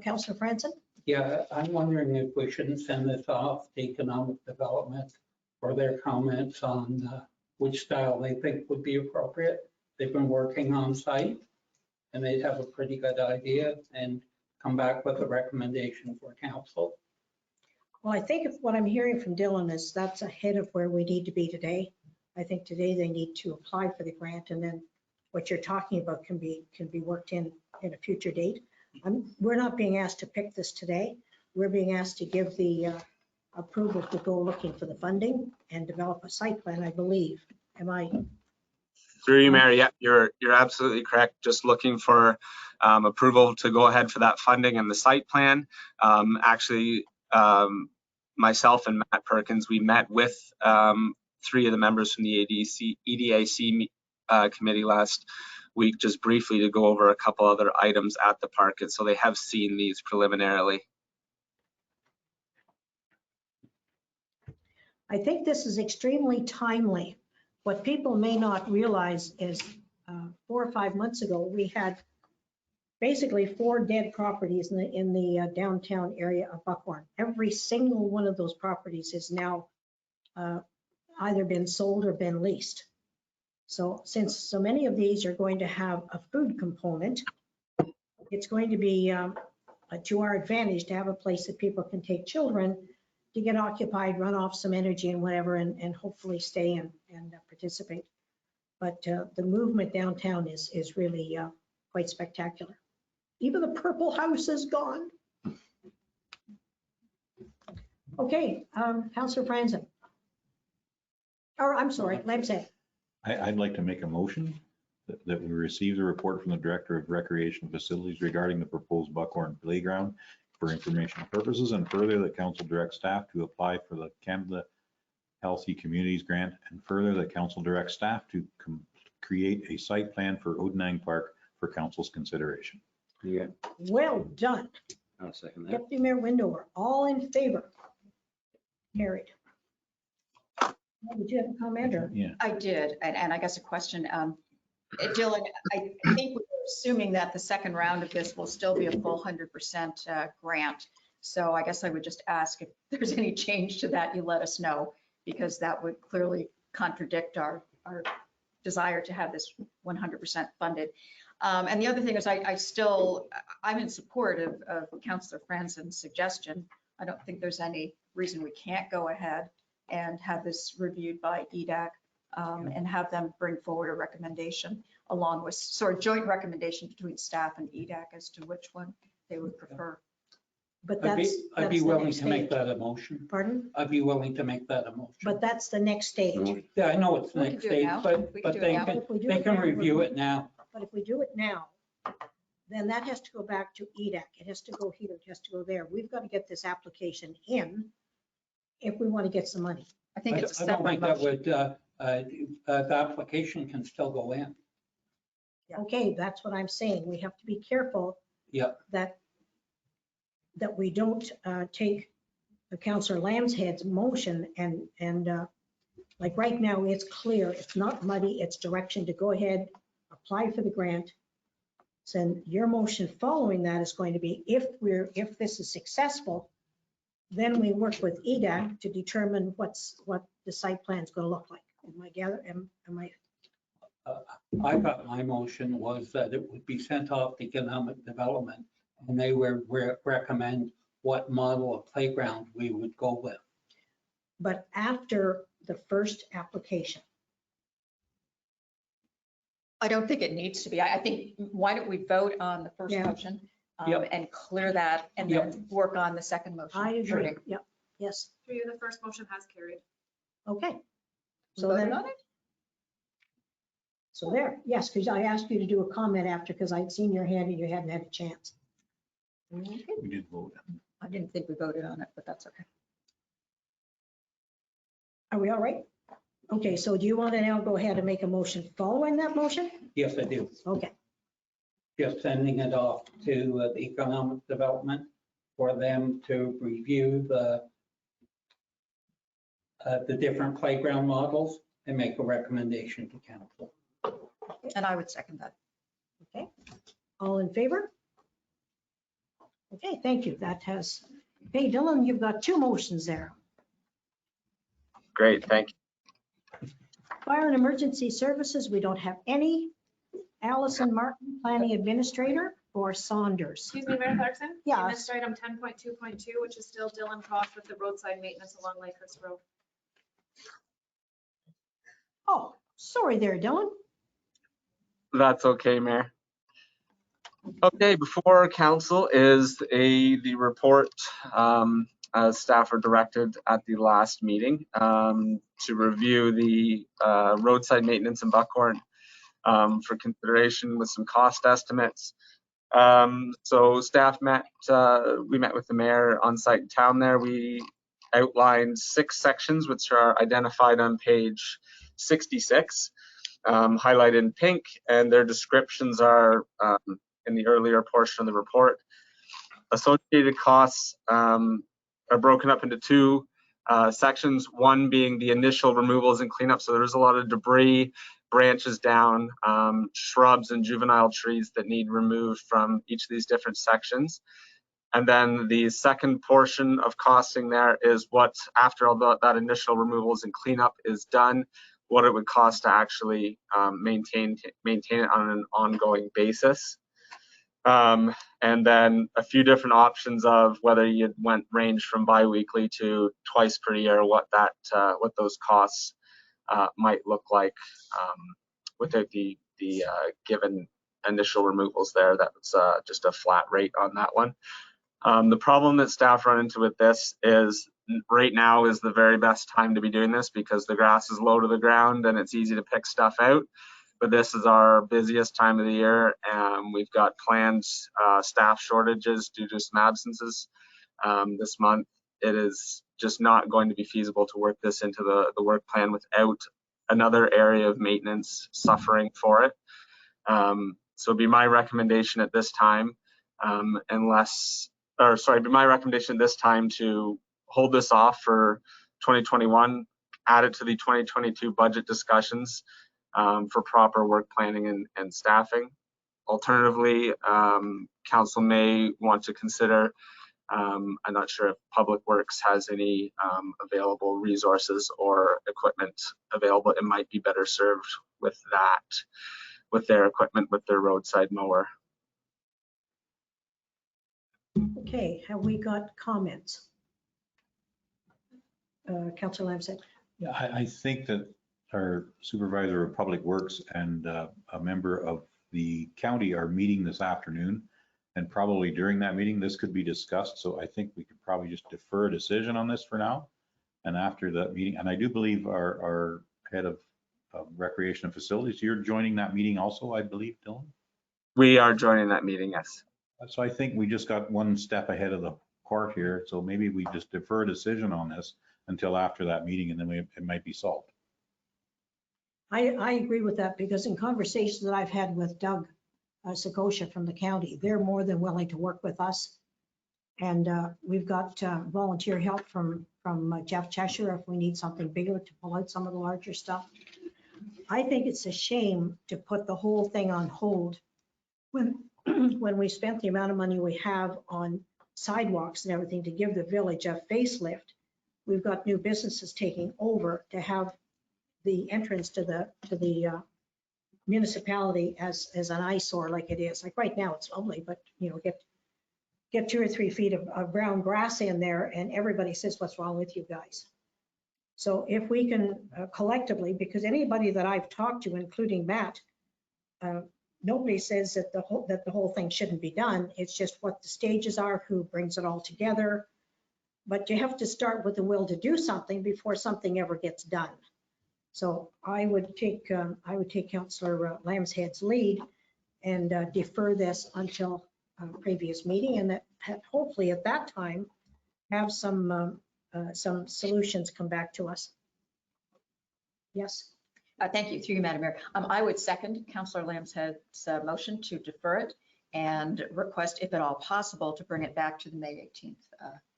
Councillor Franson? Yeah, I'm wondering if we shouldn't send this off to economic development for their comments on which style they think would be appropriate. They've been working on site and they'd have a pretty good idea and come back with a recommendation for council. Well, I think if what I'm hearing from Dylan is that's ahead of where we need to be today. I think today they need to apply for the grant, and then what you're talking about can be worked in a future date. We're not being asked to pick this today. We're being asked to give the approval to go looking for the funding and develop a site plan, I believe. Am I? Through you, Mayor. Yeah, you're absolutely correct. Just looking for approval to go ahead for that funding and the site plan. Actually, myself and Matt Perkins, we met with 3 of the members from the EDAC committee last week, just briefly to go over a couple other items at the park. And so they have seen these preliminarily. I think this is extremely timely. What people may not realize is 4 or 5 months ago, we had basically 4 dead properties in the downtown area of Buckhorn. Every single one of those properties is now either been sold or been leased. So since so many of these are going to have a food component, it's going to be to our advantage to have a place that people can take children to get occupied, run off some energy and whatever, and hopefully stay and participate. But the movement downtown is really quite spectacular. Even the purple house is gone. Okay, Councillor Franzen. Or I'm sorry, Lamson. I'd like to make a motion that we receive the report from the Director of Recreation Facilities regarding the proposed Buckhorn Playground for informational purposes, and further that council direct staff to apply for the Canada Healthy Communities Grant, and further that council direct staff to create a site plan for Odenang Park for council's consideration. Yeah, Well done. I'll second that. Deputy Mayor Windover, all in favor? Carried. Did you have a comment or? Yeah. I did, and I guess a question. Dylan, I think we're assuming that the second round of this will still be a full 100% grant. So I guess I would just ask if there's any change to that, you let us know, because that would clearly contradict our desire to have this 100% funded. And the other thing is I'm in support of Councillor Franzen's suggestion. I don't think there's any reason we can't go ahead and have this reviewed by EDAC and have them bring forward a recommendation along with sort of joint recommendation between staff and EDAC as to which one they would prefer. But I'd that's be the willing next to make stage. that a motion. Pardon? I'd be willing to make that a motion. But that's the next stage. No, Yeah, I know it's the We can next do it stage, now. but We can do it they now. can, If we do they it can now, we're review good. it now. But if we do it now, then that has to go back to EDAC. It has to go here, it has to go there. We've got to get this application in if we want to get some money. I think it's a I don't separate think that motion. would, the application can still go in. Yeah. Okay, that's what I'm saying. We have to be careful Yep. that we don't take the Councillor Lambshead's motion and like right now, it's clear, it's not muddy, it's direction to go ahead, apply for the grant. So your motion following that is going to be, if this is successful, then we work with EDAC to determine what the site plan is going to look like. Am I? I thought my motion was that it would be sent off to economic development and they would recommend what model of playground we would go with. But after the first application. I don't think it needs to be. I think, why don't we vote on the first Yeah. motion Yep. and clear that and Yep. then work on the second motion? I agree. Sure. Yep. Yes. For you, the first motion has carried. Okay. We So voted then, on it? so there, yes, because I asked you to do a comment after, because I'd seen your hand and you hadn't had a chance. We did vote. I didn't think we voted on it, but that's okay. Are we all right? Okay, so do you want to now go ahead and make a motion following that motion? Yes, I do. Okay, Just sending it off to the economic development for them to review the different playground models and make a recommendation to council. And I would second that. okay. All in favor? Okay, thank you. That has, hey, Dylan, you've got 2 motions there. Great, thank you. Fire and Emergency Services, we don't have any. Allison Martin, Planning Administrator, or Saunders? Excuse me, Mayor Clarkson? Yeah. You missed item 10.2.2, which is still Dylan Cross with the roadside maintenance along Lakehurst Road. Oh, sorry there, Dylan. That's okay, Mayor. Okay, before council is the report as staff were directed at the last meeting to review the roadside maintenance in Buckhorn for consideration with some cost estimates. So staff met, we met with the mayor on site in town there. We outlined 6 sections, which are identified on page 66, highlighted in pink, and their descriptions are in the earlier portion of the report. Associated costs are broken up into 2 sections, one being the initial removals and cleanup. So there's a lot of debris branches down, shrubs and juvenile trees that need removed from each of these different sections. And then the second portion of costing there is what, after all that initial removals and cleanup is done, what it would cost to actually maintain it on an ongoing basis. And then a few different options of whether you range from bi-weekly to twice per year, what those costs might look like without the given initial removals there. That was just a flat rate on that one. The problem that staff run into with this is right now is the very best time to be doing this because the grass is low to the ground and it's easy to pick stuff out. But this is our busiest time of the year, and we've got planned staff shortages due to some absences this month. It is just not going to be feasible to work this into the work plan without another area of maintenance suffering for it. So it'd be my recommendation at this time, be my recommendation this time to hold this off for 2021, add it to the 2022 budget discussions for proper work planning and staffing. Alternatively, council may want to consider, I'm not sure if Public Works has any available resources or equipment available. It might be better served with that, with their equipment, with their roadside mower. Okay, have we got comments? Councillor Lamson. Yeah, I think that our supervisor of Public Works and a member of the county are meeting this afternoon. And probably during that meeting, this could be discussed. So I think we could probably just defer a decision on this for now. And after that meeting, and I do believe our head of recreation and facilities, you're joining that meeting also, I believe, Dylan? We are joining that meeting, yes. So I think we just got one step ahead of the court here. So maybe we just defer a decision on this until after that meeting, and then it might be solved. I agree with that because in conversations that I've had with Doug Sakosha from the county, they're more than willing to work with us. And we've got volunteer help from Jeff Cheshire if we need something bigger to pull out some of the larger stuff. I think it's a shame to put the whole thing on hold when we spent the amount of money we have on sidewalks and everything to give the village a facelift. We've got new businesses taking over to have the entrance to the municipality as an eyesore like it is. Like right now it's lovely, but you know, get 2 or 3 feet of brown grass in there and everybody says, what's wrong with you guys? So if we can collectively, because anybody that I've talked to, including Matt, nobody says that the whole thing shouldn't be done. It's just what the stages are, who brings it all together. But you have to start with the will to do something before something ever gets done. So I would take Councillor Lambshead's lead and defer this until a previous meeting, and that hopefully at that time have some solutions come back to us. Yes. Thank you, through you, Madam Mayor. I would second Councillor Lambshead's motion to defer it and request, if at all possible, to bring it back to the May 18th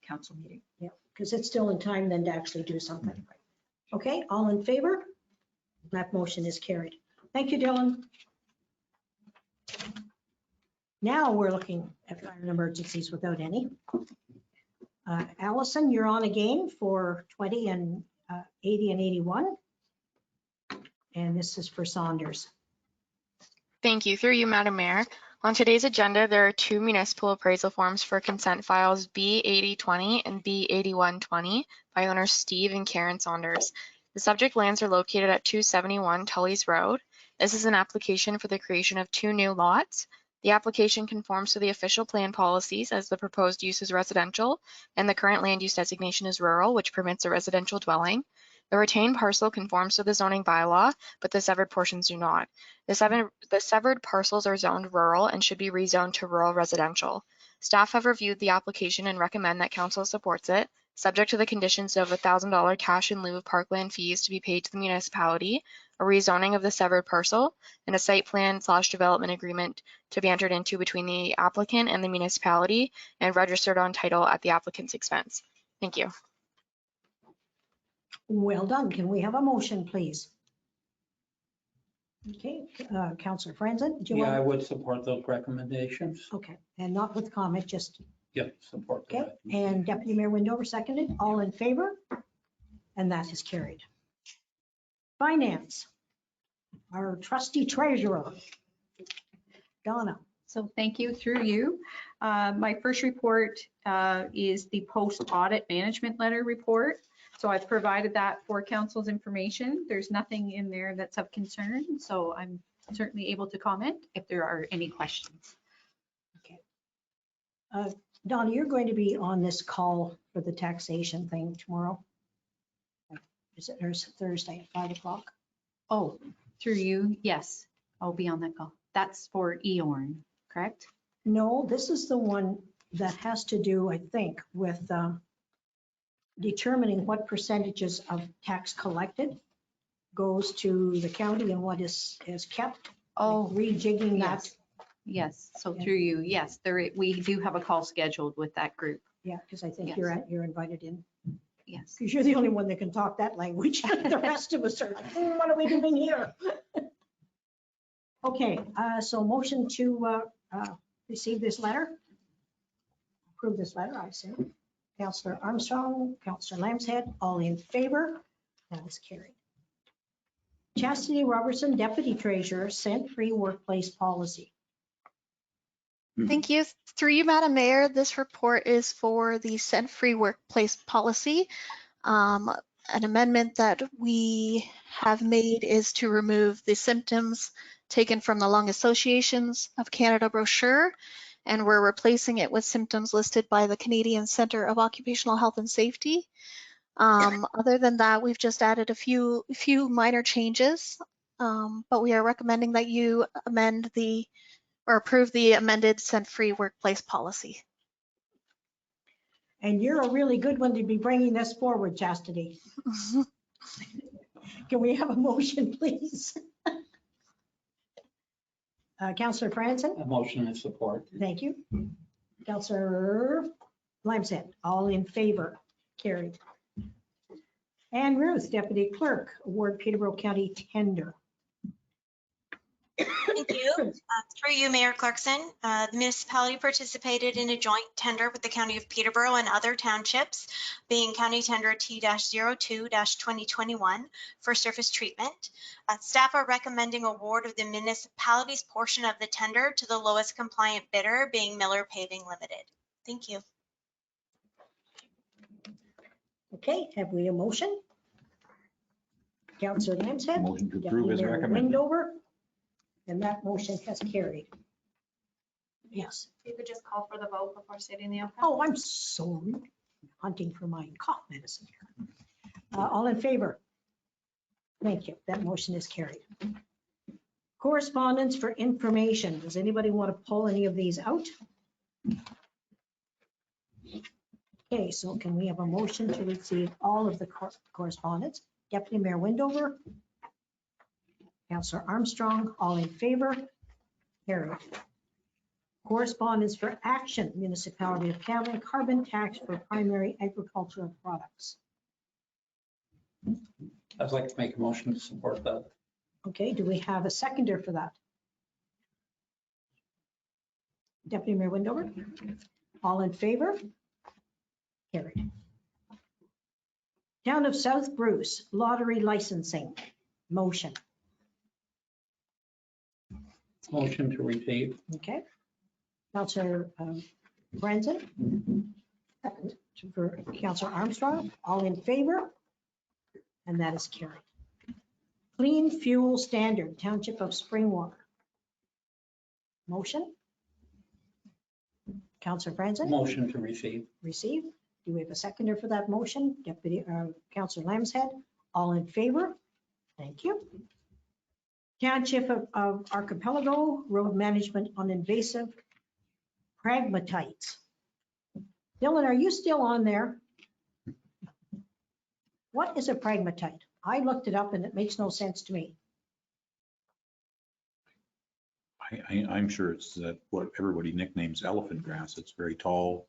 council meeting. Yeah, because it's still in time then to actually do something. Okay, all in favor? That motion is carried. Thank you, Dylan. Now we're looking at fire and emergencies without any. Allison, you're on again for 20 and 80 and 81. And this is for Saunders. Thank you. Through you, Madam Mayor. On today's agenda, there are 2 municipal appraisal forms for consent files B8020 and B8120 by owners Steve and Karen Saunders. The subject lands are located at 271 Tully's Road. This is an application for the creation of 2 new lots. The application conforms to the official plan policies as the proposed use is residential and the current land use designation is rural, which permits a residential dwelling. The retained parcel conforms to the zoning bylaw, but the severed portions do not. The severed parcels are zoned rural and should be rezoned to rural residential. Staff have reviewed the application and recommend that council supports it, subject to the conditions of $1,000 cash in lieu of parkland fees to be paid to the municipality, a rezoning of the severed parcel, and a site plan/development agreement to be entered into between the applicant and the municipality and registered on title at the applicant's expense. Thank you. Well done. Can we have a motion, please? Okay, Councillor Franzen, do you Yeah, I want? would support those recommendations. Okay, and not with comment, just, Yeah, support. the okay. And Deputy Mayor Windover seconded. All in favor? And that is carried. Finance, our trusty treasurer, Donna. So thank you through you. My first report is the post-audit management letter report. So I've provided that for council's information. There's nothing in there that's of concern, so I'm certainly able to comment if there are any questions. Donna, you're going to be on this call for the taxation thing tomorrow. Is it, there's Thursday at 5 o'clock? Oh, through you, yes, I'll be on that call. That's for Eorn, correct? No, this is the one that has to do, I think, with determining what percentages of tax collected goes to the county and what is kept. Oh, Rejigging that. yes. Yes, so through you, yes, we do have a call scheduled with that group. Yeah, because I think Yes. you're invited in, Yes. because you're the only one that can talk that language. The rest of us are like, what are we doing here? Okay, so motion to receive this letter, approve this letter, I say. Councillor Armstrong, Councillor Lambshead, all in favor? That is carried. Chastity Robertson, Deputy Treasurer, scent-free workplace policy. Thank you. Through you, Madam Mayor, this report is for the scent-free workplace policy. An amendment that we have made is to remove the symptoms taken from the Lung Associations of Canada brochure, and we're replacing it with symptoms listed by the Canadian Centre of Occupational Health and Safety. Other than that, we've just added a few minor changes, but we are recommending that you amend or approve the amended scent-free workplace policy. And you're a really good one to be bringing this forward, Chastity. Can we have a motion, please? Councillor Franzen? A motion and support. Thank you. Councillor Lambshead, all in favor? Carried. And Ruth, Deputy Clerk, award Peterborough County tender. Thank you. Through you, Mayor Clarkson, the municipality participated in a joint tender with the County of Peterborough and other townships, being County Tender T-02-2021 for surface treatment. Staff are recommending award of the municipality's portion of the tender to the lowest compliant bidder, being Miller Paving Limited. Thank you. Okay, have we a motion? Councillor Lambshead. Motion to approve Deputy as Mayor recommended. Windover. And that motion has carried. Yes. You could just call for the vote before stating the oath. Oh, I'm sorry. Hunting for my cough medicine here. All in favor? Thank you. That motion is carried. Correspondence for information. Does anybody want to pull any of these out? Okay, so can we have a motion to receive all of the correspondence? Deputy Mayor Windover. Councillor Armstrong, all in favor? Carried. Correspondence for action, Municipality of Cavan, carbon tax for primary agricultural products. I'd like to make a motion to support that. Okay, do we have a seconder for that? Deputy Mayor Windover, all in favor? Carried. Town of South Bruce, lottery licensing, motion. Motion to receive. Okay. Councillor Franzen. Second for Councillor Armstrong, all in favor? And that is carried. Clean fuel standard, Township of Springwater. Motion? Councillor Franzen? Motion to receive. Receive. Do we have a seconder for that motion? Deputy Councillor Lambshead, all in favor? Thank you. Township of Archipelago, road management on invasive pragmatites. Dylan, are you still on there? What is a pragmatite? I looked it up and it makes no sense to me. I'm sure it's that what everybody nicknames elephant grass. It's very tall,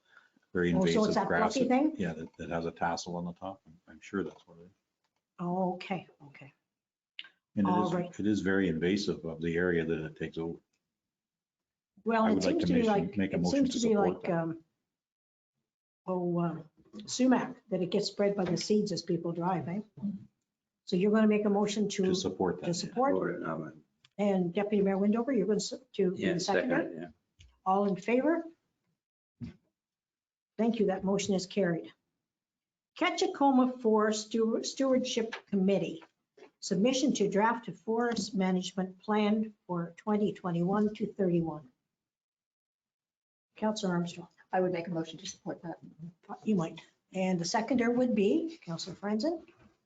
very Oh, so it's invasive that grass. fluffy thing? Yeah, that has a tassel on the top. I'm sure that's what it is. Okay, okay. And All right. it is very invasive of the area that it takes over. Well, I it would like seems to to be make like, a it motion seems to to be support like, sumac, that it gets spread by the seeds as people drive, eh? So you're going to make a motion to support that. to support, Vote it, no, and Deputy Mayor Windover, you're going to be yeah, the second, seconder? yeah. All in favor? Thank you, that motion is carried. Ketchikoma Forest Stewardship Committee, submission to draft a forest management plan for 2021 to 31. Councillor Armstrong. I would make a motion to support that. You might. And the seconder would be Councillor Franzen.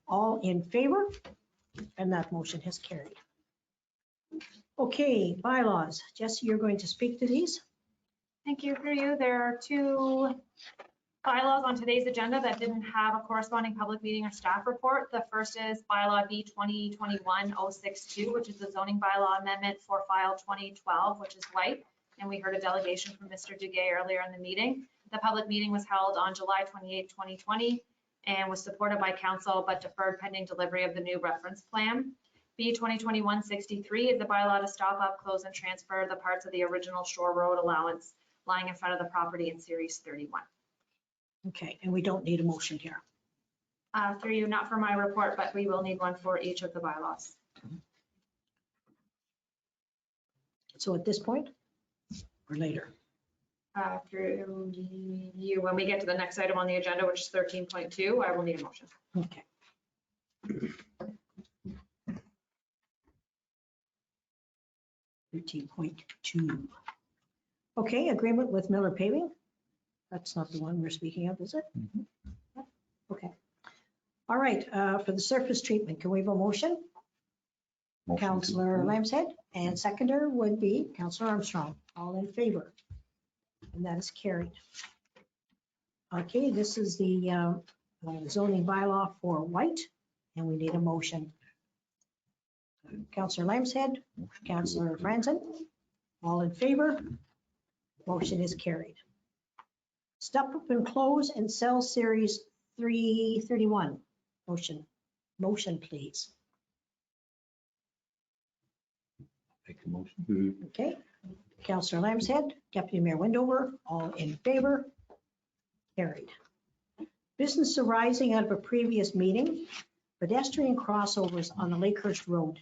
All in favor? And that motion has carried. Okay, bylaws. Jesse, you're going to speak to these? Thank you. Through you, there are two bylaws on today's agenda that didn't have a corresponding public meeting or staff report. The first is bylaw B 2021-062, which is the zoning bylaw amendment for file 2012, which is white. And we heard a delegation from Mr. Duguay earlier in the meeting. The public meeting was held on July 28, 2020, and was supported by council, but deferred pending delivery of the new reference plan. B 2021-63 is the bylaw to stop up, close, and transfer the parts of the original Shore Road allowance lying in front of the property in Series 31. Okay, and we don't need a motion here. Through you, not for my report, but we will need one for each of the bylaws. So at this point or later? Through you, when we get to the next item on the agenda, which is 13.2, I will need a motion. Okay. (13.2). Okay, agreement with Miller Paving. That's not the one we're speaking of, is it? Okay. All right, for the surface treatment, can we have a motion? Motion to Councillor approve. Lambshead, and seconder would be Councillor Armstrong. All in favor? And that is carried. Okay, this is the zoning bylaw for white, and we need a motion. Councillor Lambshead, Councillor Franzen, all in favor? Motion is carried. Step up and close and sell series 331. Motion, please. Make the motion. Okay. Councillor Lambshead, Deputy Mayor Windover, all in favor? Carried. Business arising out of a previous meeting, pedestrian crossovers on the Lakehurst Road.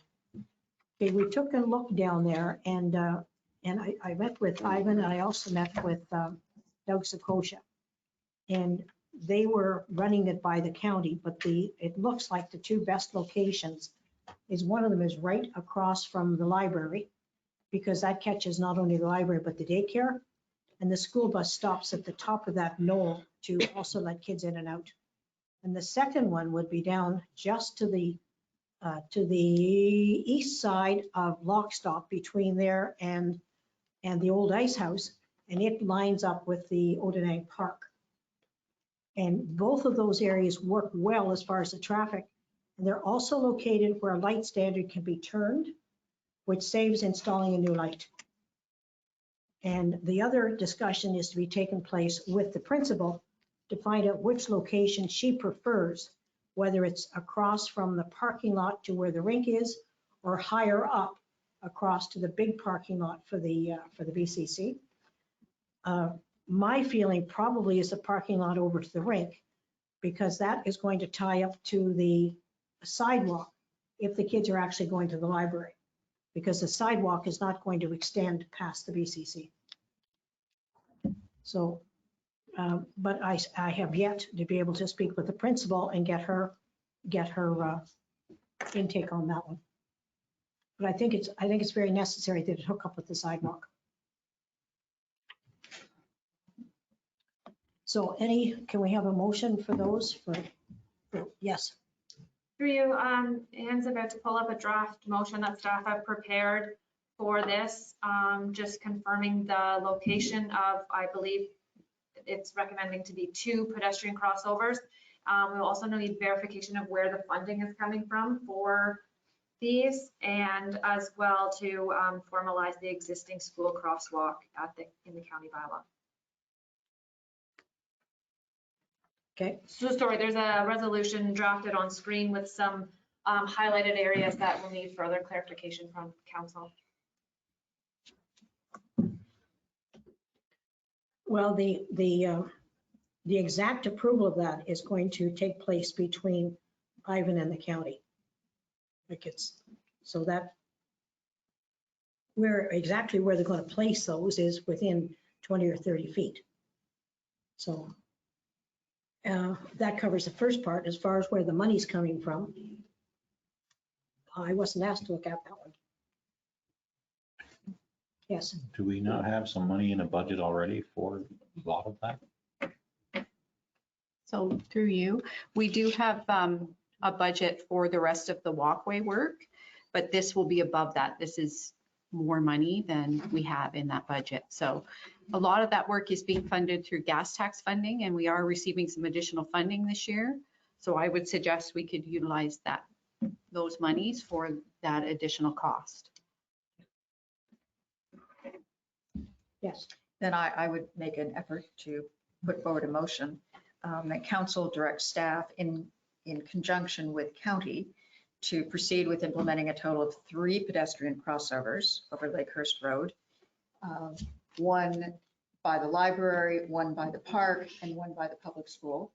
Okay, we took a look down there, and I met with Ivan, and I also met with Doug Sakosha. And they were running it by the county, but it looks like the two best locations is one of them is right across from the library, because that catches not only the library, but the daycare. And the school bus stops at the top of that knoll to also let kids in and out. And the second one would be down just to the east side of Lockstop, between there and the old ice house. And it lines up with the Odenang Park. And both of those areas work well as far as the traffic. And they're also located where a light standard can be turned, which saves installing a new light. And the other discussion is to be taken place with the principal to find out which location she prefers, whether it's across from the parking lot to where the rink is, or higher up across to the big parking lot for the BCC. My feeling probably is the parking lot over to the rink, because that is going to tie up to the sidewalk if the kids are actually going to the library, because the sidewalk is not going to extend past the BCC. So, but I have yet to be able to speak with the principal and get her intake on that one. But I think it's very necessary that it hook up with the sidewalk. So can we have a motion for those yes? Through you, Anne's about to pull up a draft motion that staff have prepared for this, just confirming the location of, I believe it's recommending to be 2 pedestrian crossovers. We'll also need verification of where the funding is coming from for these, and as well to formalize the existing school crosswalk in the county bylaw. Okay. So sorry, there's a resolution drafted on screen with some highlighted areas that will need further clarification from council. Well, the exact approval of that is going to take place between Ivan and the county. Like so that exactly where they're going to place those is within 20 or 30 feet. So that covers the first part. As far as where the money's coming from, I wasn't asked to look at that one. Yes. Do we not have some money in a budget already for a lot of that? So through you, we do have a budget for the rest of the walkway work, but this will be above that. This is more money than we have in that budget. So a lot of that work is being funded through gas tax funding, and we are receiving some additional funding this year. So I would suggest we could utilize those monies for that additional cost. Yes. Then I would make an effort to put forward a motion that council directs staff in conjunction with county to proceed with implementing a total of 3 pedestrian crossovers over Lakehurst Road. One by the library, one by the park, and one by the public school.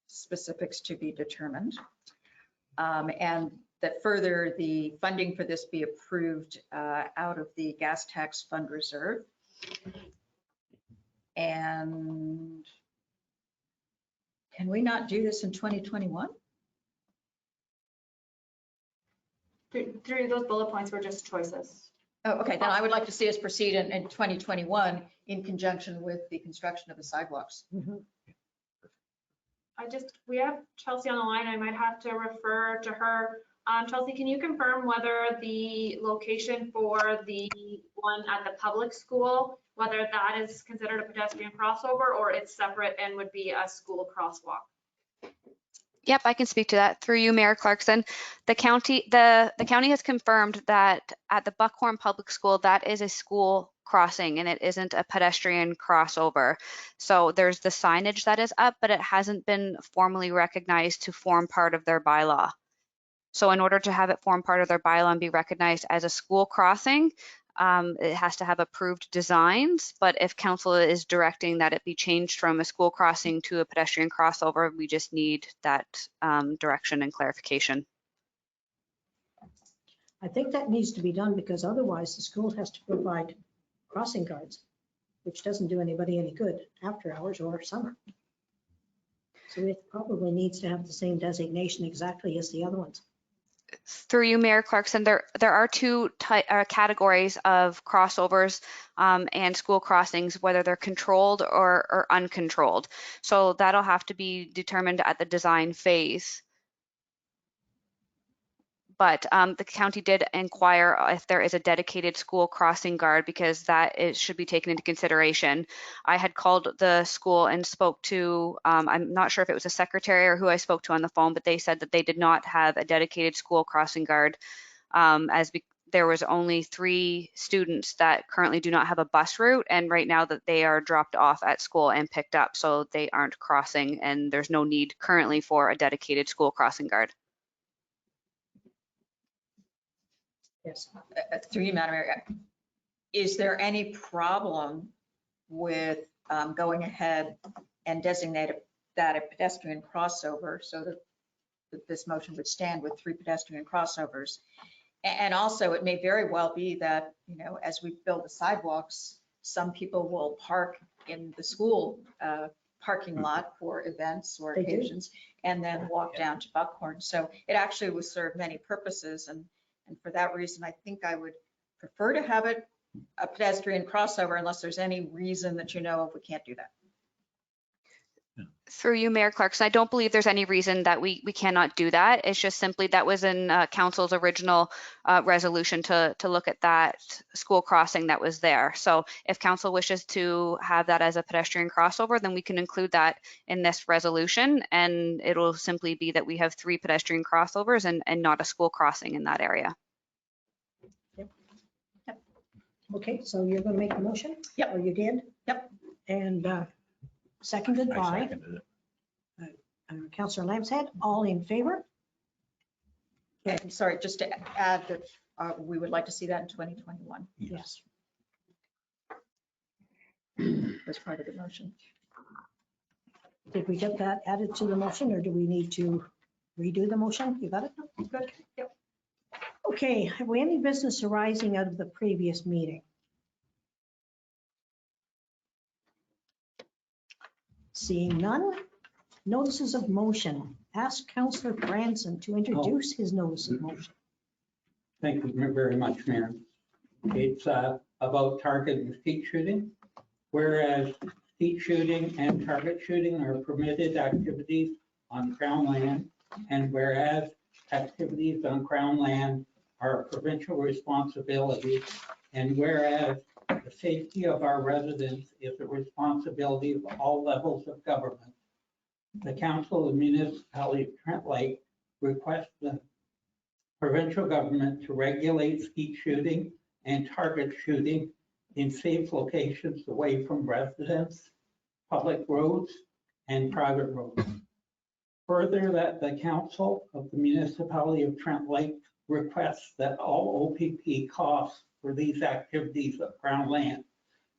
Specifics to be determined. And that further the funding for this be approved out of the gas tax fund reserve. And can we not do this in 2021? Through those bullet points were just choices. Oh, okay, then I would like to see us proceed in 2021 in conjunction with the construction of the sidewalks. We have Chelsea on the line. I might have to refer to her. Chelsea, can you confirm whether the location for the one at the public school, whether that is considered a pedestrian crossover or it's separate and would be a school crosswalk? Yep, I can speak to that. Through you, Mayor Clarkson. The county has confirmed that at the Buckhorn Public School, that is a school crossing and it isn't a pedestrian crossover. So there's the signage that is up, but it hasn't been formally recognized to form part of their bylaw. So in order to have it form part of their bylaw and be recognized as a school crossing, it has to have approved designs, but if council is directing that it be changed from a school crossing to a pedestrian crossover, we just need that direction and clarification. I think that needs to be done because otherwise the school has to provide crossing guards, which doesn't do anybody any good after hours or summer. So it probably needs to have the same designation exactly as the other ones. Through you, Mayor Clarkson, there are 2 categories of crossovers and school crossings, whether they're controlled or uncontrolled. So that'll have to be determined at the design phase. But the county did inquire if there is a dedicated school crossing guard because that should be taken into consideration. I had called the school and spoke to, I'm not sure if it was a secretary or who I spoke to on the phone, but they said that they did not have a dedicated school crossing guard there was only 3 students that currently do not have a bus route, and right now that they are dropped off at school and picked up, so they aren't crossing and there's no need currently for a dedicated school crossing guard. Yes. Through you, Madam Mayor, is there any problem with going ahead and designate that a pedestrian crossover so that this motion would stand with 3 pedestrian crossovers? And also, it may very well be that, as we build the sidewalks, some people will park in the school parking lot for events or occasions and then walk down to Buckhorn. So it actually will serve many purposes. And for that reason, I think I would prefer to have it a pedestrian crossover unless there's any reason that if we can't do that. Through you, Mayor Clarkson, I don't believe there's any reason that we cannot do that. It's just simply that was in council's original resolution to look at that school crossing that was there. So if council wishes to have that as a pedestrian crossover, then we can include that in this resolution, and it'll simply be that we have 3 pedestrian crossovers and not a school crossing in that area. Yep. Okay, so you're going to make the motion? Yep. Or you did? Yep. And seconded I by seconded it. Councillor Lambshead. All in favor? Okay, I'm sorry, just to add that we would like to see that in 2021 Yes. as part of the motion. Did we get that added to the motion, or do we need to redo the motion? You got it? Good. Yep. Okay, have we any business arising out of the previous meeting? Seeing none, notices of motion. Ask Councillor Franzen to introduce his notice of motion. Thank you very much, Mayor. It's about target and skeet shooting. Whereas skeet shooting and target shooting are permitted activities on Crown land, and whereas activities on Crown land are a provincial responsibility, and whereas the safety of our residents is the responsibility of all levels of government, the Council of the Municipality of Trent Lake requests the provincial government to regulate skeet shooting and target shooting in safe locations away from residents, public roads, and private roads. Further, that the Council of the Municipality of Trent Lake requests that all OPP costs for these activities of Crown land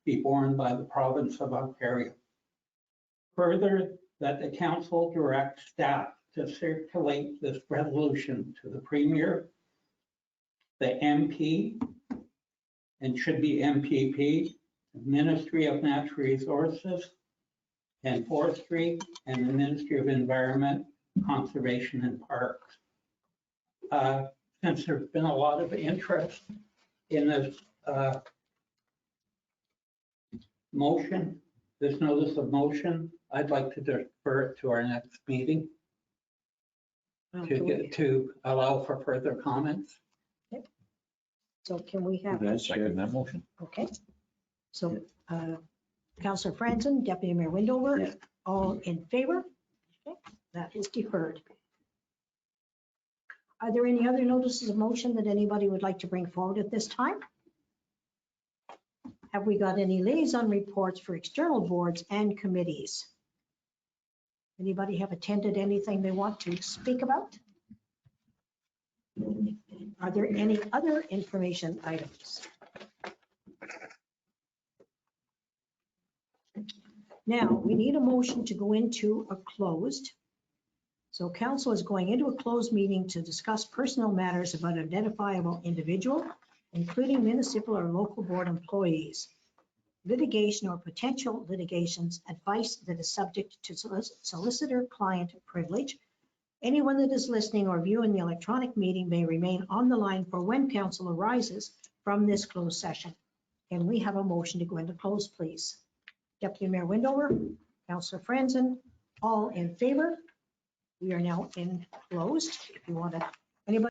be borne by the province of Ontario. Further, that the council directs staff to circulate this resolution to the Premier, the MP, and should be MPP, the Ministry of Natural Resources and Forestry, and the Ministry of Environment, Conservation and Parks. Since there's been a lot of interest in this motion, this notice of motion, I'd like to defer it to our next meeting to allow for further comments. So can we have, Second that motion. okay. So Councillor Franzen, Deputy Mayor Windover, Yeah. all in favor? Okay, that is deferred. Are there any other notices of motion that anybody would like to bring forward at this time? Have we got any liaison reports for external boards and committees? Anybody have attended anything they want to speak about? Are there any other information items? Now, we need a motion to go into a closed. So council is going into a closed meeting to discuss personal matters about identifiable individual, including municipal or local board employees, litigation or potential litigations, advice that is subject to solicitor-client privilege. Anyone that is listening or viewing the electronic meeting may remain on the line for when council arises from this closed session. Can we have a motion to go into closed, please? Deputy Mayor Windover, Councillor Franzen, all in favor? We are now in closed. If you want to, anybody?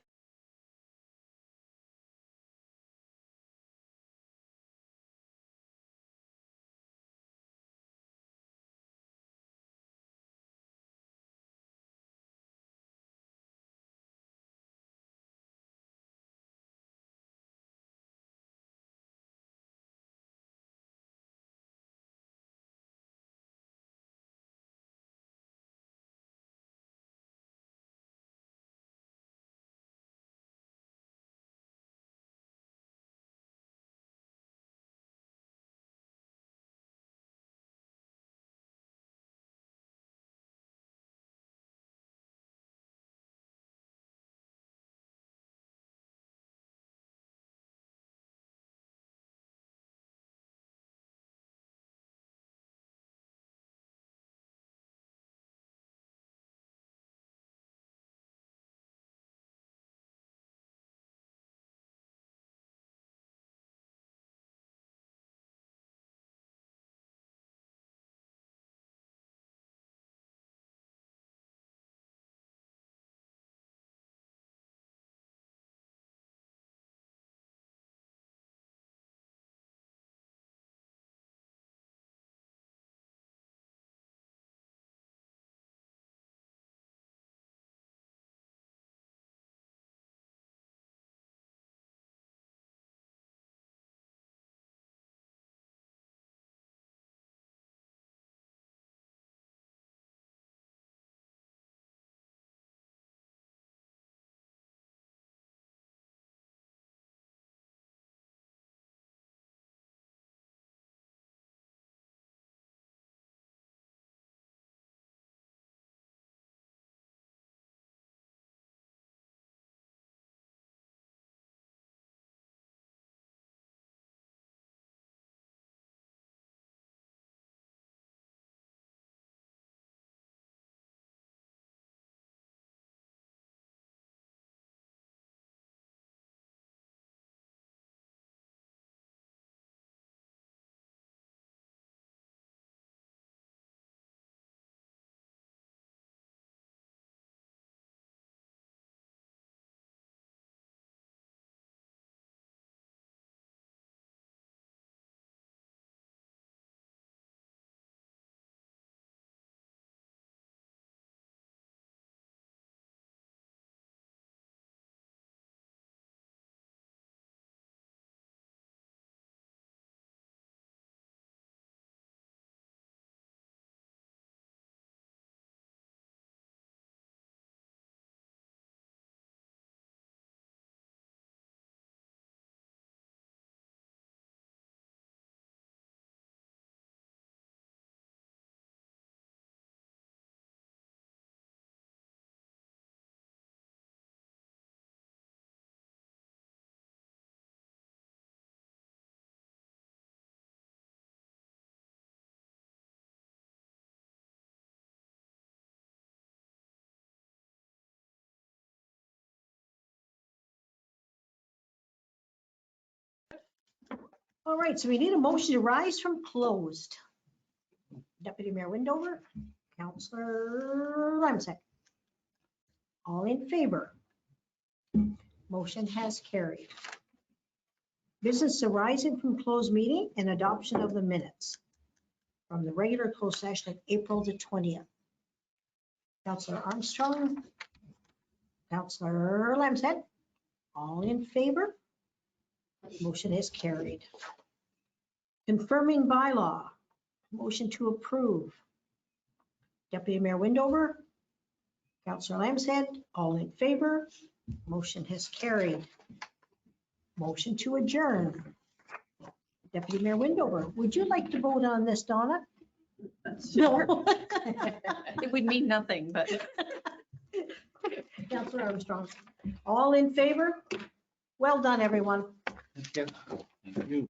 All right, so we need a motion to rise from closed. Deputy Mayor Windover, Councillor Lemsek. All in favor? Motion has carried. Business arising from closed meeting and adoption of the minutes from the regular closed session of April the 20th. Councillor Armstrong, Councillor Lemsek, all in favor? Motion is carried. Confirming bylaw, motion to approve. Deputy Mayor Windover, Councillor Lambshead, all in favor? Motion has carried. Motion to adjourn. Deputy Mayor Windover, would you like to vote on this, Donna? Sure. It would mean nothing, but. Councillor Armstrong, all in favor? Well done, everyone. Thank you.